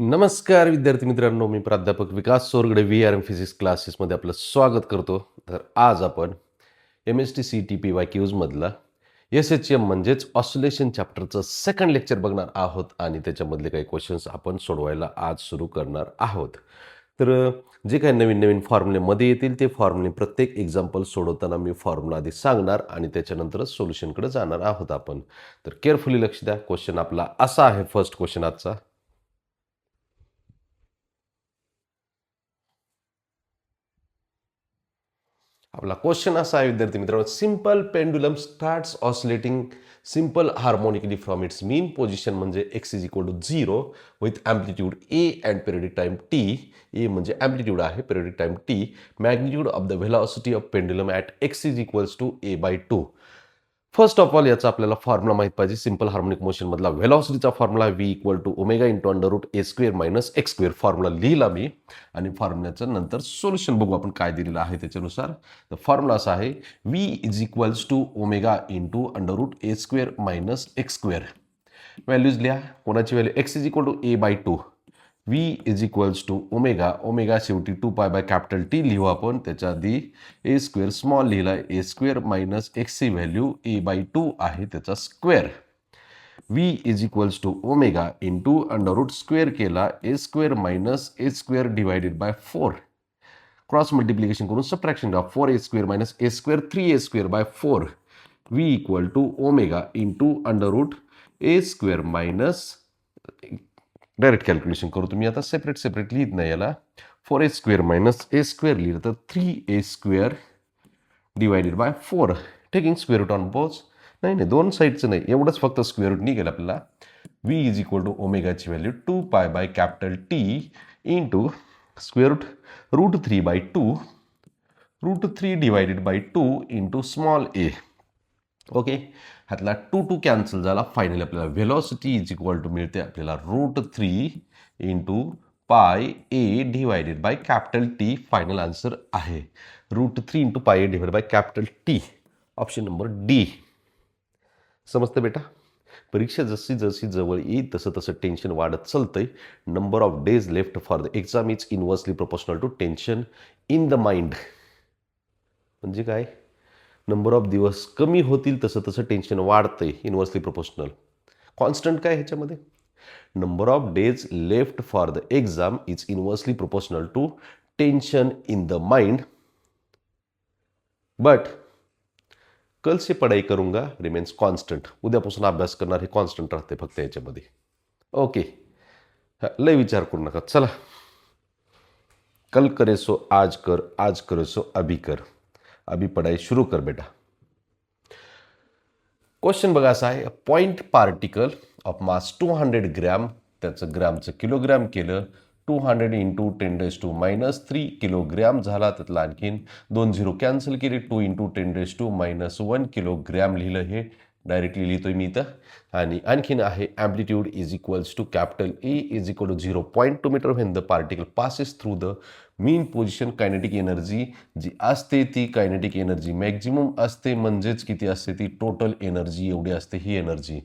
नमस्कार विद्यार्थी मित्रांनो, मी प्राध्यापक विकास सोरगडे VRM फिजिक्स क्लासेसमध्ये आपलं स्वागत करतो. तर आज आपण MST CT PYQजमधला SHM म्हणजेच ऑसिलेशन चॅप्टरचं सेकंड लेक्चर बघणार आहोत आणि त्याच्यामधले काही क्वेश्चन्स आपण सोडवायला आज सुरू करणार आहोत. तर जे काही नवीन नवीन फॉर्म्युलेमध्ये येतील ते फॉर्म्युले प्रत्येक एक्झाम्पल सोडवताना मी फॉर्म्युला आधी सांगणार आणि त्याच्यानंतरच सोल्युशनकडे जाणार आहोत आपण. तर केअरफुली लक्ष द्या. क्वेश्चन आपला असा आहे, फर्स्ट क्वेश्चन आजचा. आपला क्वेश्चन असा आहे विद्यार्थी मित्रांनो, simple pendulum starts oscillating simple harmonically from its mean position म्हणजे x is equal to 0 with amplitude a and periodic time t. A म्हणजे अँप्लिट्यूड आहे, periodic time t. Magnitude of the velocity of pendulum at x is equals to a/2. First of all याचा आपल्याला formula माहित पाहिजे. Simple harmonic motion मधला व्हेलॉसिटीचा formula v equal to omega into under root a square minus x square. Formula लिहिला मी आणि फॉर्म्युल्याचं नंतर solution बघू आपण काय दिलेलं आहे त्याच्यानुसार. तर फॉर्म्युला असा आहे, v is equals to omega into under root a square minus x square. Values लिहा. कोणाची value? x is equal to a/2. v is equals to omega, omega शेवटी 2π/T लिहू आपण. त्याच्या आधी a स्क्वेअर स्मॉल लिहिला, a स्क्वेअर मायनस एक्सची value a/2 आहे त्याचा square. v is equals to omega into under root square केला a square minus a square divided by 4. Cross multiplication करून सबट्रॅक्शन करा. 4a square minus a square 3a square by 4. v equal to omega into under root a square minus, direct calculation करू. तुम्ही आता separate लिहित नाही याला. 4a square minus a square लिहिलं तर 3a square divided by 4. Taking square root on both. नाही दोन साईडचं नाही, एवढंच फक्त स्क्वेअर रूट निघेल आपल्याला. v इज इक्वल टू ओमेगाची value 2π/T into square root 3/2, root 3 divided by 2 into small a. Okay, ह्यातला 2 कॅन्सल झाला. फायनली आपल्याला व्हेलॉसिटी इज इक्वल टू मिळते आपल्याला root 3 into pi a divided by T. Final answer आहे root 3 into pi a divided by T. Option number D. समजतं बेटा? परीक्षा जशी जशी जवळ येईल तसं तसं टेन्शन वाढत चालतंय. Number of days left for the exam is inversely proportional to tension in the mind. म्हणजे काय? नंबर ऑफ दिवस कमी होतील तसं तसं टेन्शन वाढतंय, इनव्हर्सली प्रोपोर्शनल. कॉन्स्टंट काय ह्याच्यामध्ये? Number of days left for the exam is inversely proportional to tension in the mind, but कल से पढ़ाई करूंगा रिमेन्स कॉन्स्टंट. उद्यापासून अभ्यास करणार हे कॉन्स्टंट राहते फक्त याच्यामध्ये. ओके, लय विचार करू नका. चला, कल करे सो आज कर, आज करे सो अभी कर. अभी पढ़ाई शुरू कर बेटा. क्वेश्चन बघा असा आहे, point particle of mass 200 gram, त्याचं ग्रॅमचं किलोग्रॅम केलं. 200 इंटू 10⁻³ किलोग्रॅम झाला. त्यातला आणखीन 2 झिरो कॅन्सल केले. 2 इंटू 10⁻⁻1 किलोग्रॅम लिहिलं. हे डायरेक्टली लिहितोय मी इथं. आणि आणखीन आहे amplitude is equals to A is equal to 0.2 metre when the particle passes through the mean position. Kinetic energy जी असते ती कायनेटिक एनर्जी मॅक्झिमम असते. म्हणजेच किती असते ती? टोटल एनर्जी एवढी असते ही energy.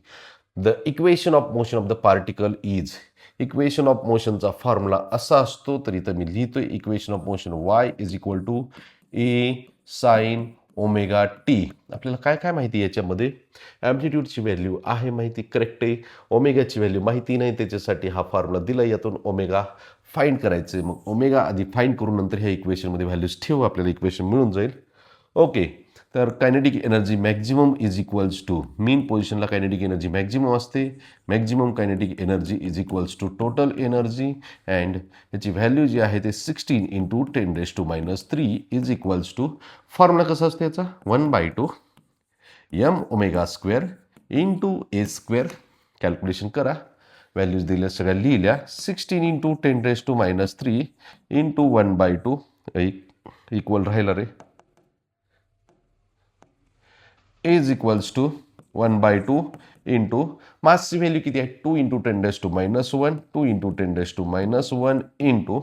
The equation of motion of the particle is, equation of मोशनचा फॉर्म्युला असा असतो. तर इथं मी लिहितोय equation of motion y is equal to a sine omega t. आपल्याला काय काय माहिती याच्यामध्ये? ॲम्प्लिट्यूडची व्हॅल्यू आहे माहिती, करेक्ट आहे. ओमेगाची व्हॅल्यू माहिती नाही, त्याच्यासाठी हा फॉर्म्युला दिला. यातून ओमेगा फाइंड करायचं आहे. मग ओमेगा आधी फाइंड करून नंतर ह्या इक्वेशनमध्ये व्हॅल्यूज ठेवू, आपल्याला इक्वेशन मिळून जाईल. ओके, तर kinetic energy maximum is equals to, mean पोझिशनला कायनेटिक एनर्जी मॅक्झिमम असते. Maximum kinetic energy is equals to total energy. And याची व्हॅल्यू जी आहे ते 16 into 10⁻³ is equals to, formula कसा असते याचा? 1/2 m omega square into a square. Calculation करा. व्हॅल्यूज दिल्या सगळ्या लिहिल्या. 16 इंटू 10⁻³ इंटू 1/2 इक्वल राहिला रे. इज इक्वल्स टू 1/2 इंटू मासची व्हॅल्यू किती आहे? 2 into 10⁻⁻1, 2 into 10⁻⁻1 into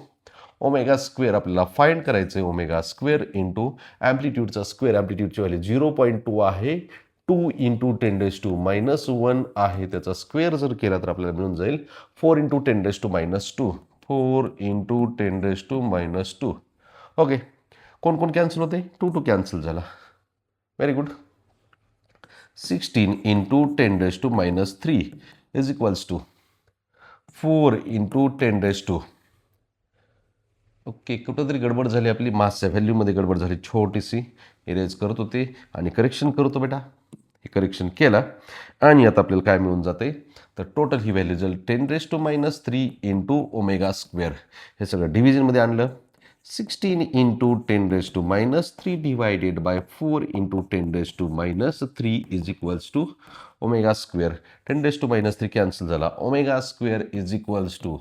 omega square आपल्याला फाइंड करायचं आहे. ओमेगा स्क्वेअर इंटू ॲम्प्लिट्यूडचा स्क्वेअर. ॲम्प्लिट्यूडची व्हॅल्यू 0.2 आहे. 2 इंटू 10⁻⁻1 आहे, त्याचा स्क्वेअर जर केला तर आपल्याला मिळून जाईल 4 इंटू 10⁻², 4 इंटू 10⁻². ओके, कोण कोण कॅन्सल होते? 2 कॅन्सल झाला. Very good. 16 into 10⁻³ is equals to 4 into 10⁻². Okay, कुठंतरी गडबड झाली आपली, मासच्या व्हॅल्यूमध्ये गडबड झाली छोटीशी. इरेज करत होते आणि करेक्शन करतो बेटा. हे करेक्शन केला आणि आता आपल्याला काय मिळून जाते, तर टोटल ही व्हॅल्यू जाईल 10⁻³ इंटू ω². हे सगळं डिव्हिजनमध्ये आणलं. 16 into 10⁻³ divided by 4 into 10⁻³ is equals to ω². 10⁻³ cancel झाला. ω² is equals to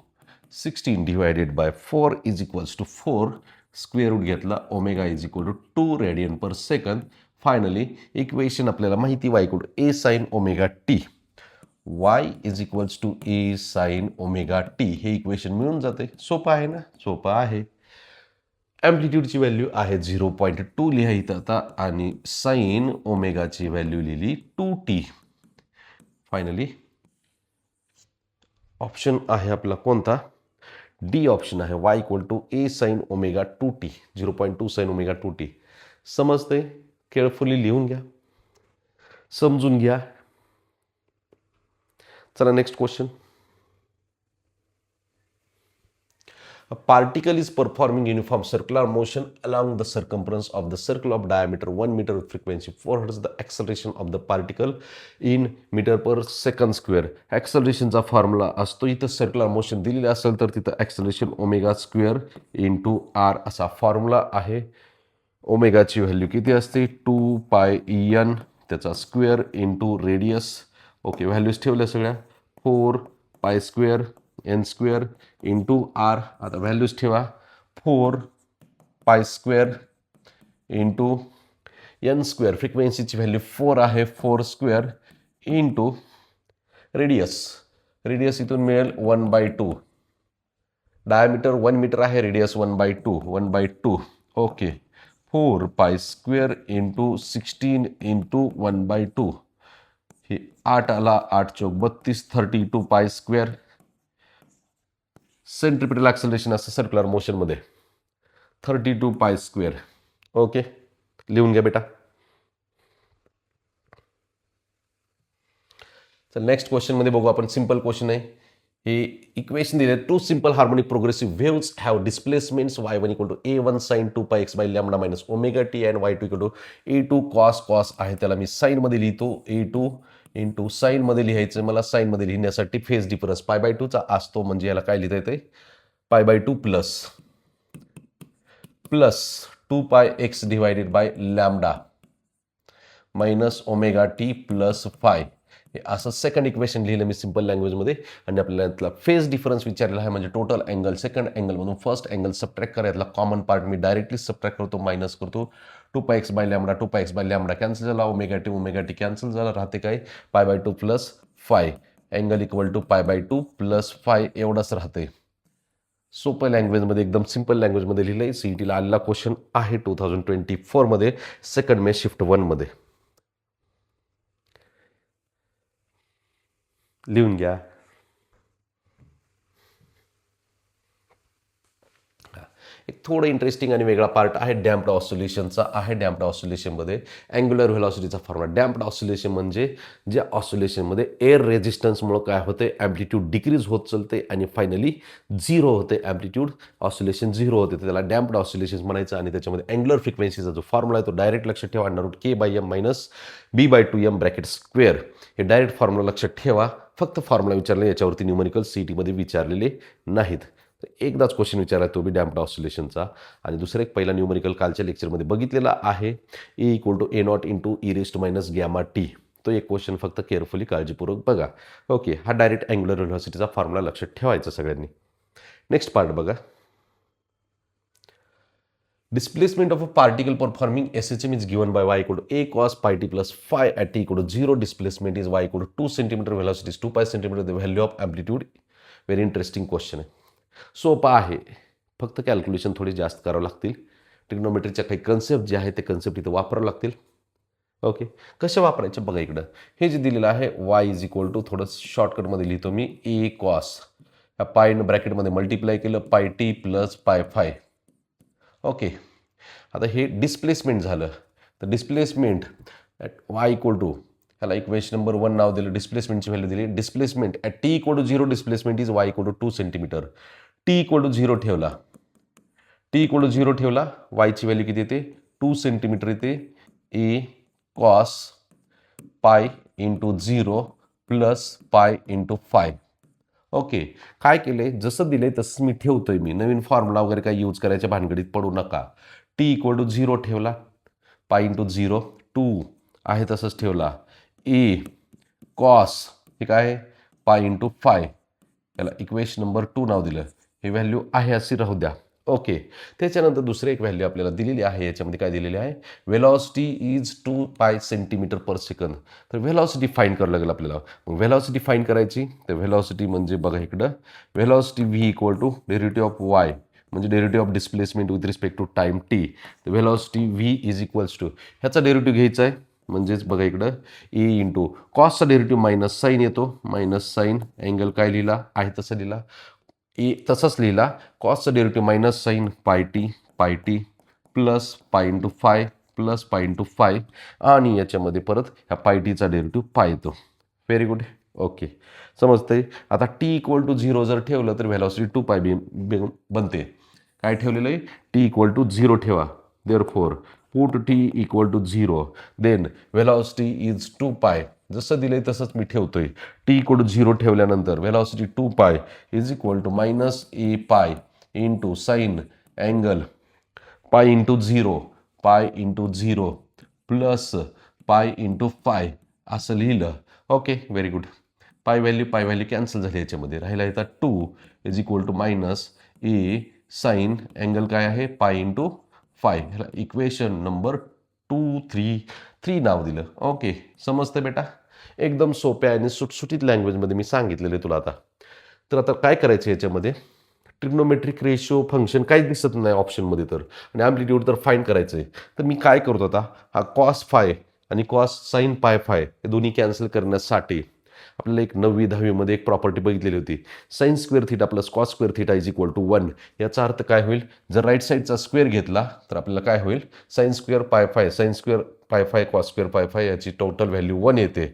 16 divided by 4 is equals to 4. Square root घेतला. Omega is equal to 2 radian per second. Finally equation आपल्याला माहिती y equal to a sin ω_t. y is equals to a sin ω_t. हे equation मिळून जाते. सोपं आहे ना? सोपं आहे. ॲम्प्लिट्यूडची व्हॅल्यू आहे 0.2 लिहायचं आता आणि साइन ओमेगाची व्हॅल्यू लिहिली 2t. फायनली ऑप्शन आहे आपला कोणता? डी ऑप्शन आहे. y equal to a sin ω2t. 0.2 sin ω2t. समजते? केअरफुली लिहून घ्या, समजून घ्या. चला next question. A particle is performing uniform circular motion along the circumference of the circle of diameter 1 meter with frequency 4 Hz. The acceleration of the particle in meter per second square. ॲक्सलरेशनचा formula असतो. इथं circular motion दिलेली असेल तर तिथं acceleration ω² into r असा formula आहे. ओमेगाची व्हॅल्यू किती असते? 2πn, त्याचा square into radius. Okay, values ठेवल्या सगळ्या. 4π² n² इंटू r. आता व्हॅल्यूज ठेवा. 4π² इंटू n². फ्रिक्वेन्सीची व्हॅल्यू 4 आहे. 4² इंटू रेडियस. रेडियस इथून मिळेल 1/2. डायमीटर 1 मीटर आहे, रेडियस 1/2. 1/2. Okay, 4π² into 16 into 1/2. हे 8 आला. 8 चौक 32. 32π². सेंट्रिपिटल ॲक्सलरेशन असतं सर्क्युलर मोशनमध्ये 32π². ओके, लिहून घ्या बेटा. तर नेक्स्ट क्वेश्चनमध्ये बघू आपण. सिंपल क्वेश्चन आहे. हे इक्वेशन दिले. 2 simple harmonic progressive waves have displacements y1 equal to a1 sin 2πx by lambda minus ω_t and y2 equal to a2 cos आहे. त्याला मी साईनमध्ये लिहितो. a2 इंटू साईनमध्ये लिहायचं मला. साईनमध्ये लिहिण्यासाठी फेज डिफरन्स π/2चा असतो, म्हणजे याला काय लिहिता येते? π/2 plus 2πx divided by lambda minus ω_t plus phi. हे असं सेकंड इक्वेशन लिहिलं मी सिंपल लँग्वेजमध्ये. आणि आपल्याला यातला फेज डिफरन्स विचारलेला आहे, म्हणजे टोटल अँगल. सेकंड अँगलमधून फर्स्ट अँगल सबट्रॅक्ट करा. यातला कॉमन पार्ट मी डायरेक्टली सबट्रॅक्ट करतो, मायनस करतो. 2πx by lambda, 2πx by lambda cancel झाला. ω_t कॅन्सल झाला. राहते काय? π/2 plus phi. Angle equal to π/2 plus phi एवढंच राहते. सोपं लँग्वेजमध्ये, एकदम सिंपल लँग्वेजमध्ये लिहिलंय. सीईटीला आलेला क्वेश्चन आहे 2024 मध्ये, सेकंड मे शिफ्ट 1 मध्ये. लिहून घ्या. एक थोडं इंटरेस्टिंग आणि वेगळा पार्ट आहे डॅम्प्ड ऑसिलेशनचा आहे. डॅम्प्ड ऑसिलेशनमध्ये अँग्युलर व्हेलॉसिटीचा फॉर्म्युला. डॅम्प्ड ऑसिलेशन म्हणजे ज्या ऑसिलेशनमध्ये एअर रेझिस्टन्समुळं काय होते, ॲम्प्लिट्यूड डिक्रीज होत चलते आणि फायनली 0 होते. ॲम्प्लिट्यूड ऑसिलेशन 0 होते, त्याला डॅम्प्ड ऑसिलेशन म्हणायचं. आणि त्याच्यामध्ये अँग्युलर फ्रिक्वेन्सीचा जो फॉर्म्युला आहे तो डायरेक्ट लक्षात ठेवा. √k/m minus b/2m bracket square. हे डायरेक्ट फॉर्म्युला लक्षात ठेवा. फक्त फॉर्म्युला विचारले, याच्यावरती न्यूमरिकल सीईटीमध्ये विचारलेले नाहीत. एकदाच क्वेश्चन विचारला, तो बी डॅम्प्ड ऑसिलेशनचा. आणि दुसरं एक पहिला न्यूमरिकल कालच्या लेक्चरमध्ये बघितलेला आहे. A equal to a0 into e⁻⁻γt. तो एक क्वेश्चन फक्त केअरफुली काळजीपूर्वक बघा. ओके, हा डायरेक्ट अँग्युलर व्हेलॉसिटीचा फॉर्म्युला लक्षात ठेवायचा सगळ्यांनी. नेक्स्ट पार्ट बघा. Displacement of a particle performing SHM is given by y equal to a cos pi t plus phi at t equal to 0. Displacement is y equal to 2 cm. Velocity is 2 cm. The value of amplitude. Very interesting question आहे. सोपा आहे, फक्त calculation थोडी जास्त करावं लागतील. ट्रिग्नोमेट्रीच्या काही concept जे आहेत ते कन्सेप्ट इथं वापरावं लागतील. ओके, कसे वापरायचे बघा इकडं. हे जे दिलेलं आहे y इज इक्वल टू, थोडं शॉर्टकटमध्ये लिहितो मी, ए कॉस, ह्या पायनं ब्रॅकेटमध्ये मल्टिप्लाय केलं pi T plus pi phi. Okay, आता हे डिस्प्लेसमेंट झालं. तर displacement at Y equal to, ह्याला इक्वेशन नंबर 1 नाव दिलं, डिस्प्लेसमेंटची व्हॅल्यू दिली. Displacement at T equal to 0 displacement is Y equal to 2 centimetre. T equal to 0 ठेवला, टी इक्वल टू 0 ठेवला, वायची व्हॅल्यू किती येते 2 सेंटीमीटर येते. A cos pi into 0 plus pi into 5. Okay, काय केले, जसं दिलंय तसं मी ठेवतोय. मी नवीन फॉर्म्युला वगैरे काही यूज करायच्या भानगडीत पडू नका. टी इक्वल टू 0 ठेवला, पाय इंटू 0, 2 आहे तसंच ठेवला. ए कॉस हे काय पाय इंटू 5, याला इक्वेशन नंबर 2 नाव दिलं. हे व्हॅल्यू आहे अशी राहू द्या. ओके, त्याच्यानंतर दुसरी एक व्हॅल्यू आपल्याला दिलेली आहे. याच्यामध्ये काय दिलेली आहे, व्हेलॉसिटी इज 2 पाय सेंटीमीटर पर सेकंद. तर व्हेलॉसिटी फाईंड करावं लागेल आपल्याला. मग व्हेलॉसिटी फाईंड करायची, तर व्हेलॉसिटी म्हणजे बघा इकडं, velocity v equal to derivative of y, म्हणजे derivative of displacement with respect to time t. तर velocity v is equals to, ह्याचा डेरिव्हेटिव्ह घ्यायचा आहे. म्हणजेच बघा इकडं ए इंटू कॉसचा डेरिव्हेटिव्ह मायनस साईन येतो, मायनस साईन, अँगल काय लिहिला आहे तसं लिहिला, ए तसंच लिहिला. कॉसचं derivative minus sine pi T plus pi into phi plus pi into phi, आणि याच्यामध्ये परत ह्या पाय टीचा डेरिव्हेटिव्ह पाय येतो. Very good. ओके, समजतंय. आता टी इक्वल टू 0 जर ठेवलं तर व्हेलॉसिटी 2 पाय बनते. काय ठेवलेलं आहे, टी इक्वल टू 0 ठेवा. Therefore put T equal to 0, then velocity is 2 pi. जसं दिलंय तसंच मी ठेवतोय. टी इक्वल टू 0 ठेवल्यानंतर velocity 2 pi is equal to minus A pi into sine angle pi into 0, pi into 0 plus pi into phi असं लिहिलं. Okay, very good. Pi value cancel झाली. याच्यामध्ये राहिला येतात 2 is equal to minus A sine angle काय आहे pi into phi. ह्याला equation number 3 नाव दिलं. ओके, समजतं बेटा. एकदम सोप्या आणि सुटसुटीत लँग्वेजमध्ये मी सांगितलेलं आहे तुला. आता तर आता काय करायचं, याच्यामध्ये ट्रिग्नोमेट्रिक रेशो फंक्शन काहीच दिसत नाही ऑप्शनमध्ये, तर आणि ॲम्प्लिट्यूड तर फाईंड करायचं आहे. तर मी काय करतो आता, हा कॉस फाय आणि कॉस साईन पाय फाय हे दोन्ही कॅन्सल करण्यासाठी आपल्याला एक 9वी 10वीमध्ये एक प्रॉपर्टी बघितलेली होती, sine square theta plus cos square theta is equal to 1. याचा अर्थ काय होईल, जर राईट साईडचा स्क्वेअर घेतला तर आपल्याला काय होईल, साईन स्क्वेअर पाय फाय, साईन स्क्वेअर पाय फाय, कॉस स्क्वेअर पाय फाय, याची टोटल व्हॅल्यू 1 येते.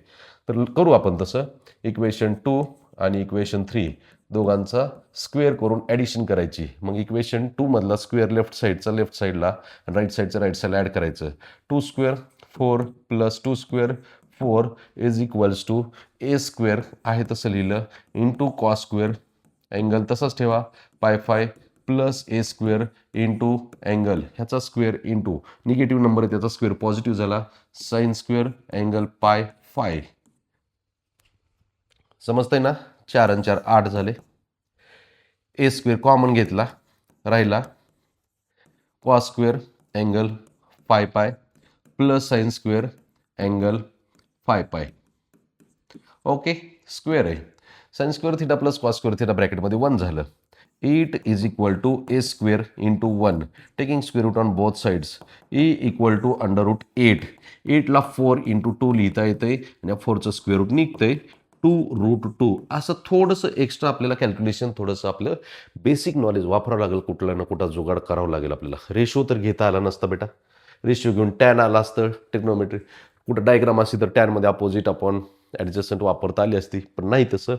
तर करू आपण तसं. इक्वेशन 2 आणि इक्वेशन 3 दोघांचा स्क्वेअर करून ॲडिशन करायची. मग इक्वेशन 2 मधला स्क्वेअर लेफ्ट साईडला आणि राईट साईडला ॲड करायचं. 2 square 4 plus 2 square 4 is equals to A square आहे तसं लिहिलं इंटू कॉस स्क्वेअर, अँगल तसाच ठेवा पाय फाय प्लस ए स्क्वेअर इंटू अँगल ह्याचा स्क्वेअर इंटू निगेटिव्ह नंबर आहे त्याचा स्क्वेअर पॉझिटिव्ह झाला, साईन स्क्वेअर अँगल पाय फाय. समजतंय ना. 4 आणि 4 8 झाले. ए स्क्वेअर कॉमन घेतला, राहिला cos square angle pi plus sine square angle pi. Okay, square आहे. Sine square theta plus cos square theta ब्रॅकेटमध्ये 1 झालं. 8 is equal to A square into 1 taking square root on both sides. A equal to under root 8. 8ला 4 into 2 लिहिता येतंय आणि 4चं square route निघतंय 2√2. असं थोडंसं एक्स्ट्रा आपल्याला कॅल्क्युलेशन, थोडंसं आपलं बेसिक नॉलेज वापरावं लागेल. कुठला ना कुठला जुगाड करावं लागेल आपल्याला. रेशो तर घेता आला नसता बेटा. रेशो घेऊन टॅन आला असतं. टेक्नोमेट्री कुठं डायग्राम असती तर टॅनमध्ये अपोजिट आपण ॲडजस्टंट वापरता आली असती, पण नाही तसं.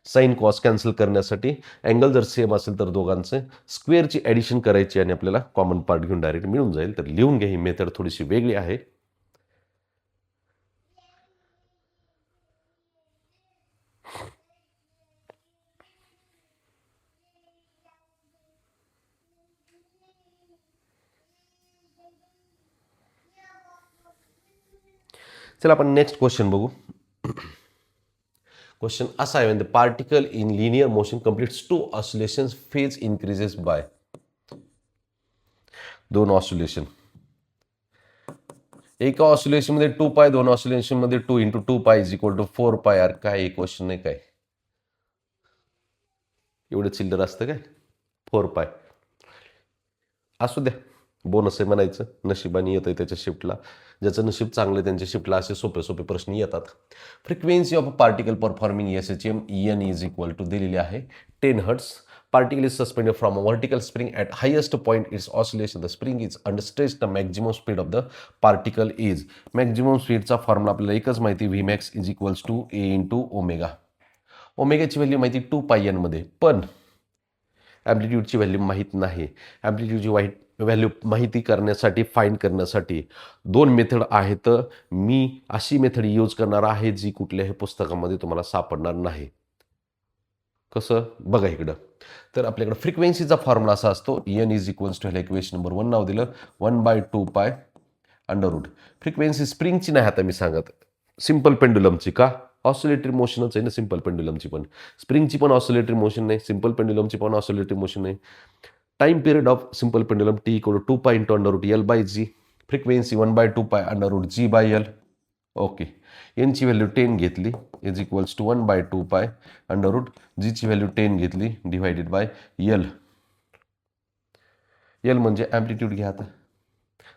साईन कॉस कॅन्सल करण्यासाठी अँगल जर सेम असेल तर दोघांचं स्क्वेअरची ॲडिशन करायची आणि आपल्याला कॉमन पार्ट घेऊन डायरेक्ट मिळून जाईल. तर लिहून घ्या, ही मेथड थोडीशी वेगळी आहे. चला आपण नेक्स्ट क्वेश्चन बघू. क्वेश्चन असा आहे, the particle in linear motion completes 2 oscillations phase increases by. 2 oscillation, एका ऑसिलेशनमध्ये 2 पाय, 2 ऑसिलेशनमध्ये 2 into 2 pi is equal to 4 पाय. यार काय क्वेश्चन नाही काय, एवढं चिल्लर असतं काय 4 पाय. असू द्या, बोनस आहे म्हणायचं, नशिबाने येतं आहे त्याच्या शिफ्टला. ज्याचं नशीब चांगलं आहे त्यांच्या शिफ्टला असे सोपे सोपे प्रश्न येतात. Frequency of a particle performing SHM N is equal to दिलेली आहे 10 hertz. Particle is suspended from a vertical spring at highest point its oscillation. The spring is under stress. The maximum speed of the particle is. Maximum speedचा formula आपल्याला एकच माहिती, Vmax is equals to A into omega. ओमेगाची value माहिती 2πn मध्ये, पण ॲम्प्लिट्यूडची value माहीत नाही. ॲम्प्लिट्यूडची व्हॅल्यू माहिती करण्यासाठी, फाईंड करण्यासाठी दोन मेथड आहेत. मी अशी मेथड यूज करणार आहे जी कुठल्याही पुस्तकामध्ये तुम्हाला सापडणार नाही. कसं बघा इकडं. तर आपल्याकडे फ्रिक्वेन्सीचा फॉर्म्युला असा असतो, एन इज इक्वल्स टू, ह्याला इक्वेशन नंबर 1 नाव दिलं, 1/2π अंडर रूट. फ्रिक्वेन्सी स्प्रिंगची नाही आता मी सांगत, सिंपल पेंडुलमची. का? ऑसिलेटरी मोशनच आहे ना सिंपल पेंडुलमची पण. स्प्रिंगची पण ऑसिलेटरी मोशन नाही, सिंपल पेंडुलमची पण ऑसिलेटरी मोशन नाही. Time period of simple pendulum T equal to 2π into under root L/G. Frequency 1/2π under root G/L. Okay. एनची व्हॅल्यू 10 घेतली is equals to 1/2π under root. जीची व्हॅल्यू 10 घेतली डिवायडेड बाय L. L म्हणजे amplitude घ्या. आता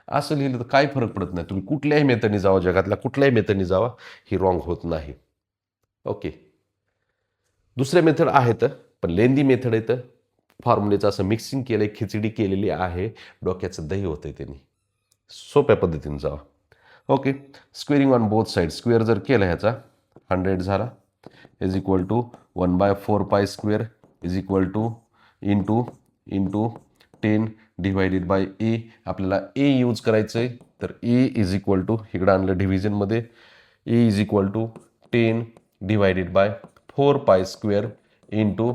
असं लिहिलं तर काय फरक पडत नाही, तुम्ही कुठल्याही मेथडनी जावा, जगातल्या कुठल्याही मेथडनी जावा, ही रॉंग होत नाही. ओके. दुसरे मेथड आहेत पण लेंदी मेथड आहेत. फॉर्म्युलेचं असं मिक्सिंग केलंय, खिचडी केलेली आहे, डोक्याचं दही होतंय त्यांनी. सोप्या पद्धतीने जावा. ओके. Squaring on both side, square जर केलं ह्याचा 100 झाला is equal to 1/4π square is equal to into 10 divided by a. आपल्याला ए यूज करायचं आहे, तर ए इज इक्वल टू, इकडं आणलं डिव्हिजनमध्ये, a is equal to 10 divided by 4π square into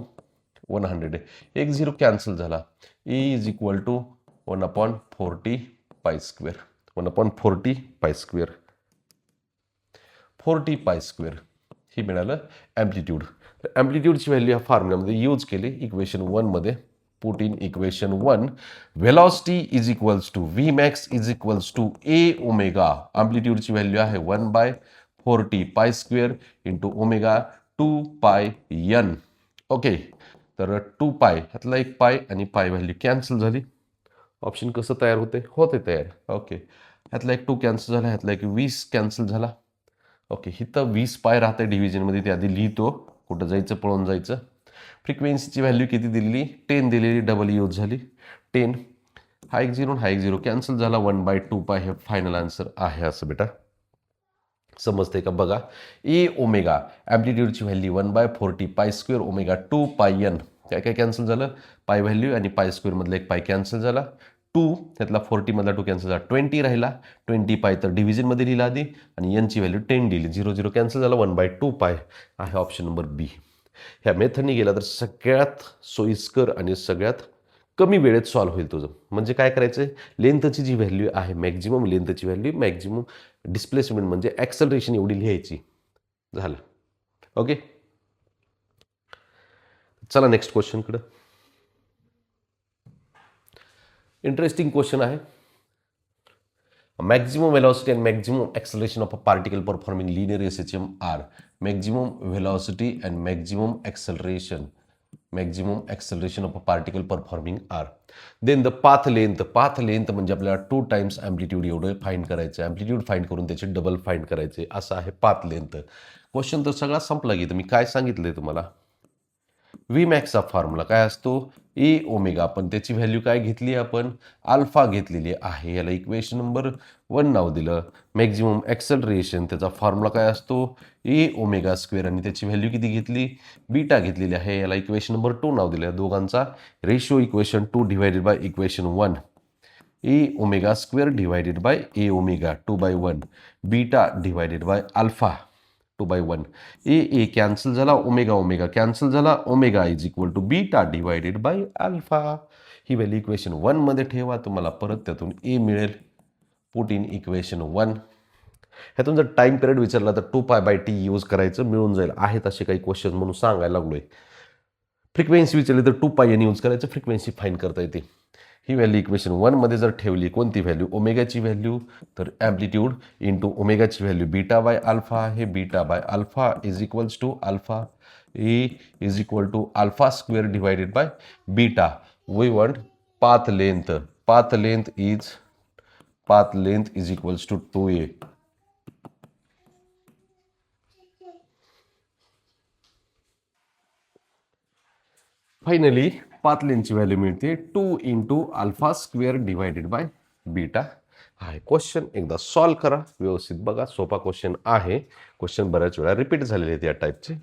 100. 1 0 cancel झाला. A is equal to 1/40π square, 1/40π square, 40π square. ही मिळालं ॲम्प्लिट्यूड. ॲम्प्लिट्यूडची व्हॅल्यू ह्या फॉर्म्युल्यामध्ये यूज केली इक्वेशन 1 मध्ये. Put in equation 1, velocity is equals to Vmax is equals to A omega. ॲम्प्लिट्यूडची value आहे 1/40π square into omega 2πn. Okay. तर 2π ह्यातला एक पाय आणि पाय व्हॅल्यू कॅन्सल झाली. ऑप्शन कसं तयार होते तयार. ओके. ह्यातला एक 2 कॅन्सल झाला, ह्यातला एक 20 कॅन्सल झाला. ओके. इथं 20π राहते डिव्हिजनमध्ये, ते आधी लिहितो, कुठं जायचं पळून जायचं. फ्रिक्वेन्सीची व्हॅल्यू किती दिलेली? 10 दिलेली, डबल यूज झाली 10. हा एक 0 कॅन्सल झाला, 1/2π हे फायनल आन्सर आहे. असं बेटा समजतंय का? बघा, ए ओमेगा ॲम्प्लिट्यूडची व्हॅल्यू 1/40π स्क्वेअर ओमेगा 2πn. काय काय कॅन्सल झालं? पाय व्हॅल्यू आणि पाय स्क्वेअरमधला एक पाय कॅन्सल झाला. 2 त्यातला 40 मधला 2 कॅन्सल झाला, 20 राहिला. 20π तर डिव्हिजनमध्ये लिहिला आधी, आणि एनची व्हॅल्यू 10 दिली, 0 कॅन्सल झाला, 1/2π आहे ऑप्शन नंबर बी. ह्या मेथडनी गेला तर सगळ्यात सोयीस्कर आणि सगळ्यात कमी वेळेत सॉल्व्ह होईल तुझं. म्हणजे काय करायचं आहे, लेंथची जी व्हॅल्यू आहे, मॅक्झिमम लेंथची व्हॅल्यू, मॅक्झिमम डिस्प्लेसमेंट म्हणजे ॲक्सेलरेशन एवढी लिहायची. झालं. ओके. चला नेक्स्ट क्वेश्चनकडं. इंटरेस्टिंग क्वेश्चन आहे. Maximum velocity and maximum acceleration of a particle performing linear SHM are. Maximum velocity and maximum acceleration of a particle performing are. Then the path length म्हणजे आपल्याला 2 times amplitude एवढं find करायचं. Amplitude find करून त्याचे double find करायचे, असं आहे path length. Question तर सगळा संपला की. मी काय सांगितलंय तुम्हाला, Vmaxचा फॉर्म्युला काय असतो? ए ओमेगा. पण त्याची व्हॅल्यू काय घेतली आपण? अल्फा घेतलेली आहे. याला इक्वेशन नंबर 1 नाव दिलं. मॅक्झिमम ॲक्सेलरेशन त्याचा फॉर्म्युला काय असतो? ए ओमेगा स्क्वेअर, आणि त्याची व्हॅल्यू किती घेतली? बीटा घेतलेली आहे. याला इक्वेशन नंबर 2 नाव दिलं. दोघांचा ratio equation 2 divided by equation 1. A omega square divided by A omega 2/1, beta divided by alpha 2/1. A cancel झाला, ओमेगा कॅन्सल झाला, omega is equal to beta divided by alpha. ही value equation 1 मध्ये ठेवा, तुम्हाला परत त्यातून ए मिळेल. Put in equation 1. ह्यातून जर टाइम पिरियड विचारला तर 2π/t यूज करायचं, मिळून जाईल. आहेत असे काही क्वेश्चन म्हणून सांगायला लागलोय. फ्रिक्वेन्सी विचारली तर 2πn यूज करायचं, फ्रिक्वेन्सी फाईंड करता येते. ही व्हॅल्यू इक्वेशन 1 मध्ये जर ठेवली, कोणती व्हॅल्यू? ओमेगाची व्हॅल्यू, तर ॲम्प्लिट्यूड इंटू ओमेगाची व्हॅल्यू बीटा बाय अल्फा आहे. Beta by alpha is equals to alpha. A is equal to alpha square divided by beta. We want path path length is equals to 2a. Finally path लेंथची value मिळते 2 into alpha square divided by beta. हा question एकदा solve करा, व्यवस्थित बघा, सोपा question आहे. Question बऱ्याच वेळा रिपीट झालेले आहेत या टाईपचे.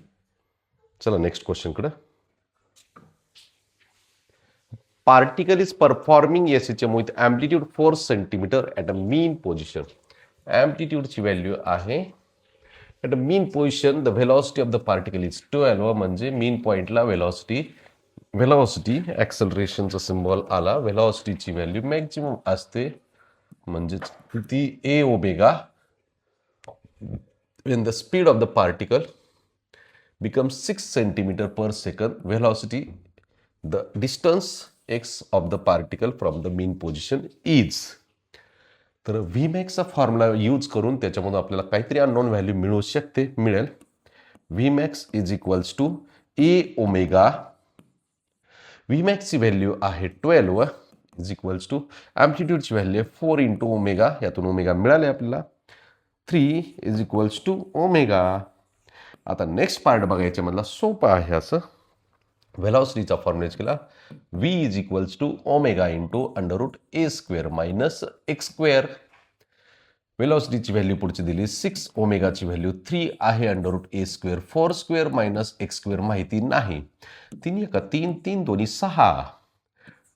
चला next क्वेश्चनकडे. Particle is performing SHM with amplitude 4 cm at a mean position. Amplitude ची व्हॅल्यू आहे at a mean position. The velocity of the particle is 12. म्हणजे mean point ला velocity acceleration चा सिम्बॉल आला. velocity ची व्हॅल्यू मॅक्सिमम असते, म्हणजे ती a omega when the speed of the particle becomes 6 cm per second. Velocity, the distance x of the particle from the mean position is. तर Vmax चा formula use करून त्याच्यामधून आपल्याला काहीतरी अननोन व्हॅल्यू मिळेल. Vmax is equals to a omega. Vmax ची value आहे 12 is equals to ॲम्प्लिट्यूडची व्हॅल्यू आहे 4 इंटू ओमेगा. यातून ओमेगा मिळाले आपल्याला 3 इज इक्वल्स टू ओमेगा. आता नेक्स्ट पार्ट बघायच्या मधला सोपा आहे असं. व्हेलॉसिटीचा फॉर्म्युला केला v is equals to omega into under root a square minus x square. व्हेलॉसिटीची व्हॅल्यू पुढची दिली 6, ओमेगाची व्हॅल्यू 3 आहे under root a square. 4 square minus x square माहिती नाही. 3 एका 3, 3 दोन्ही 6.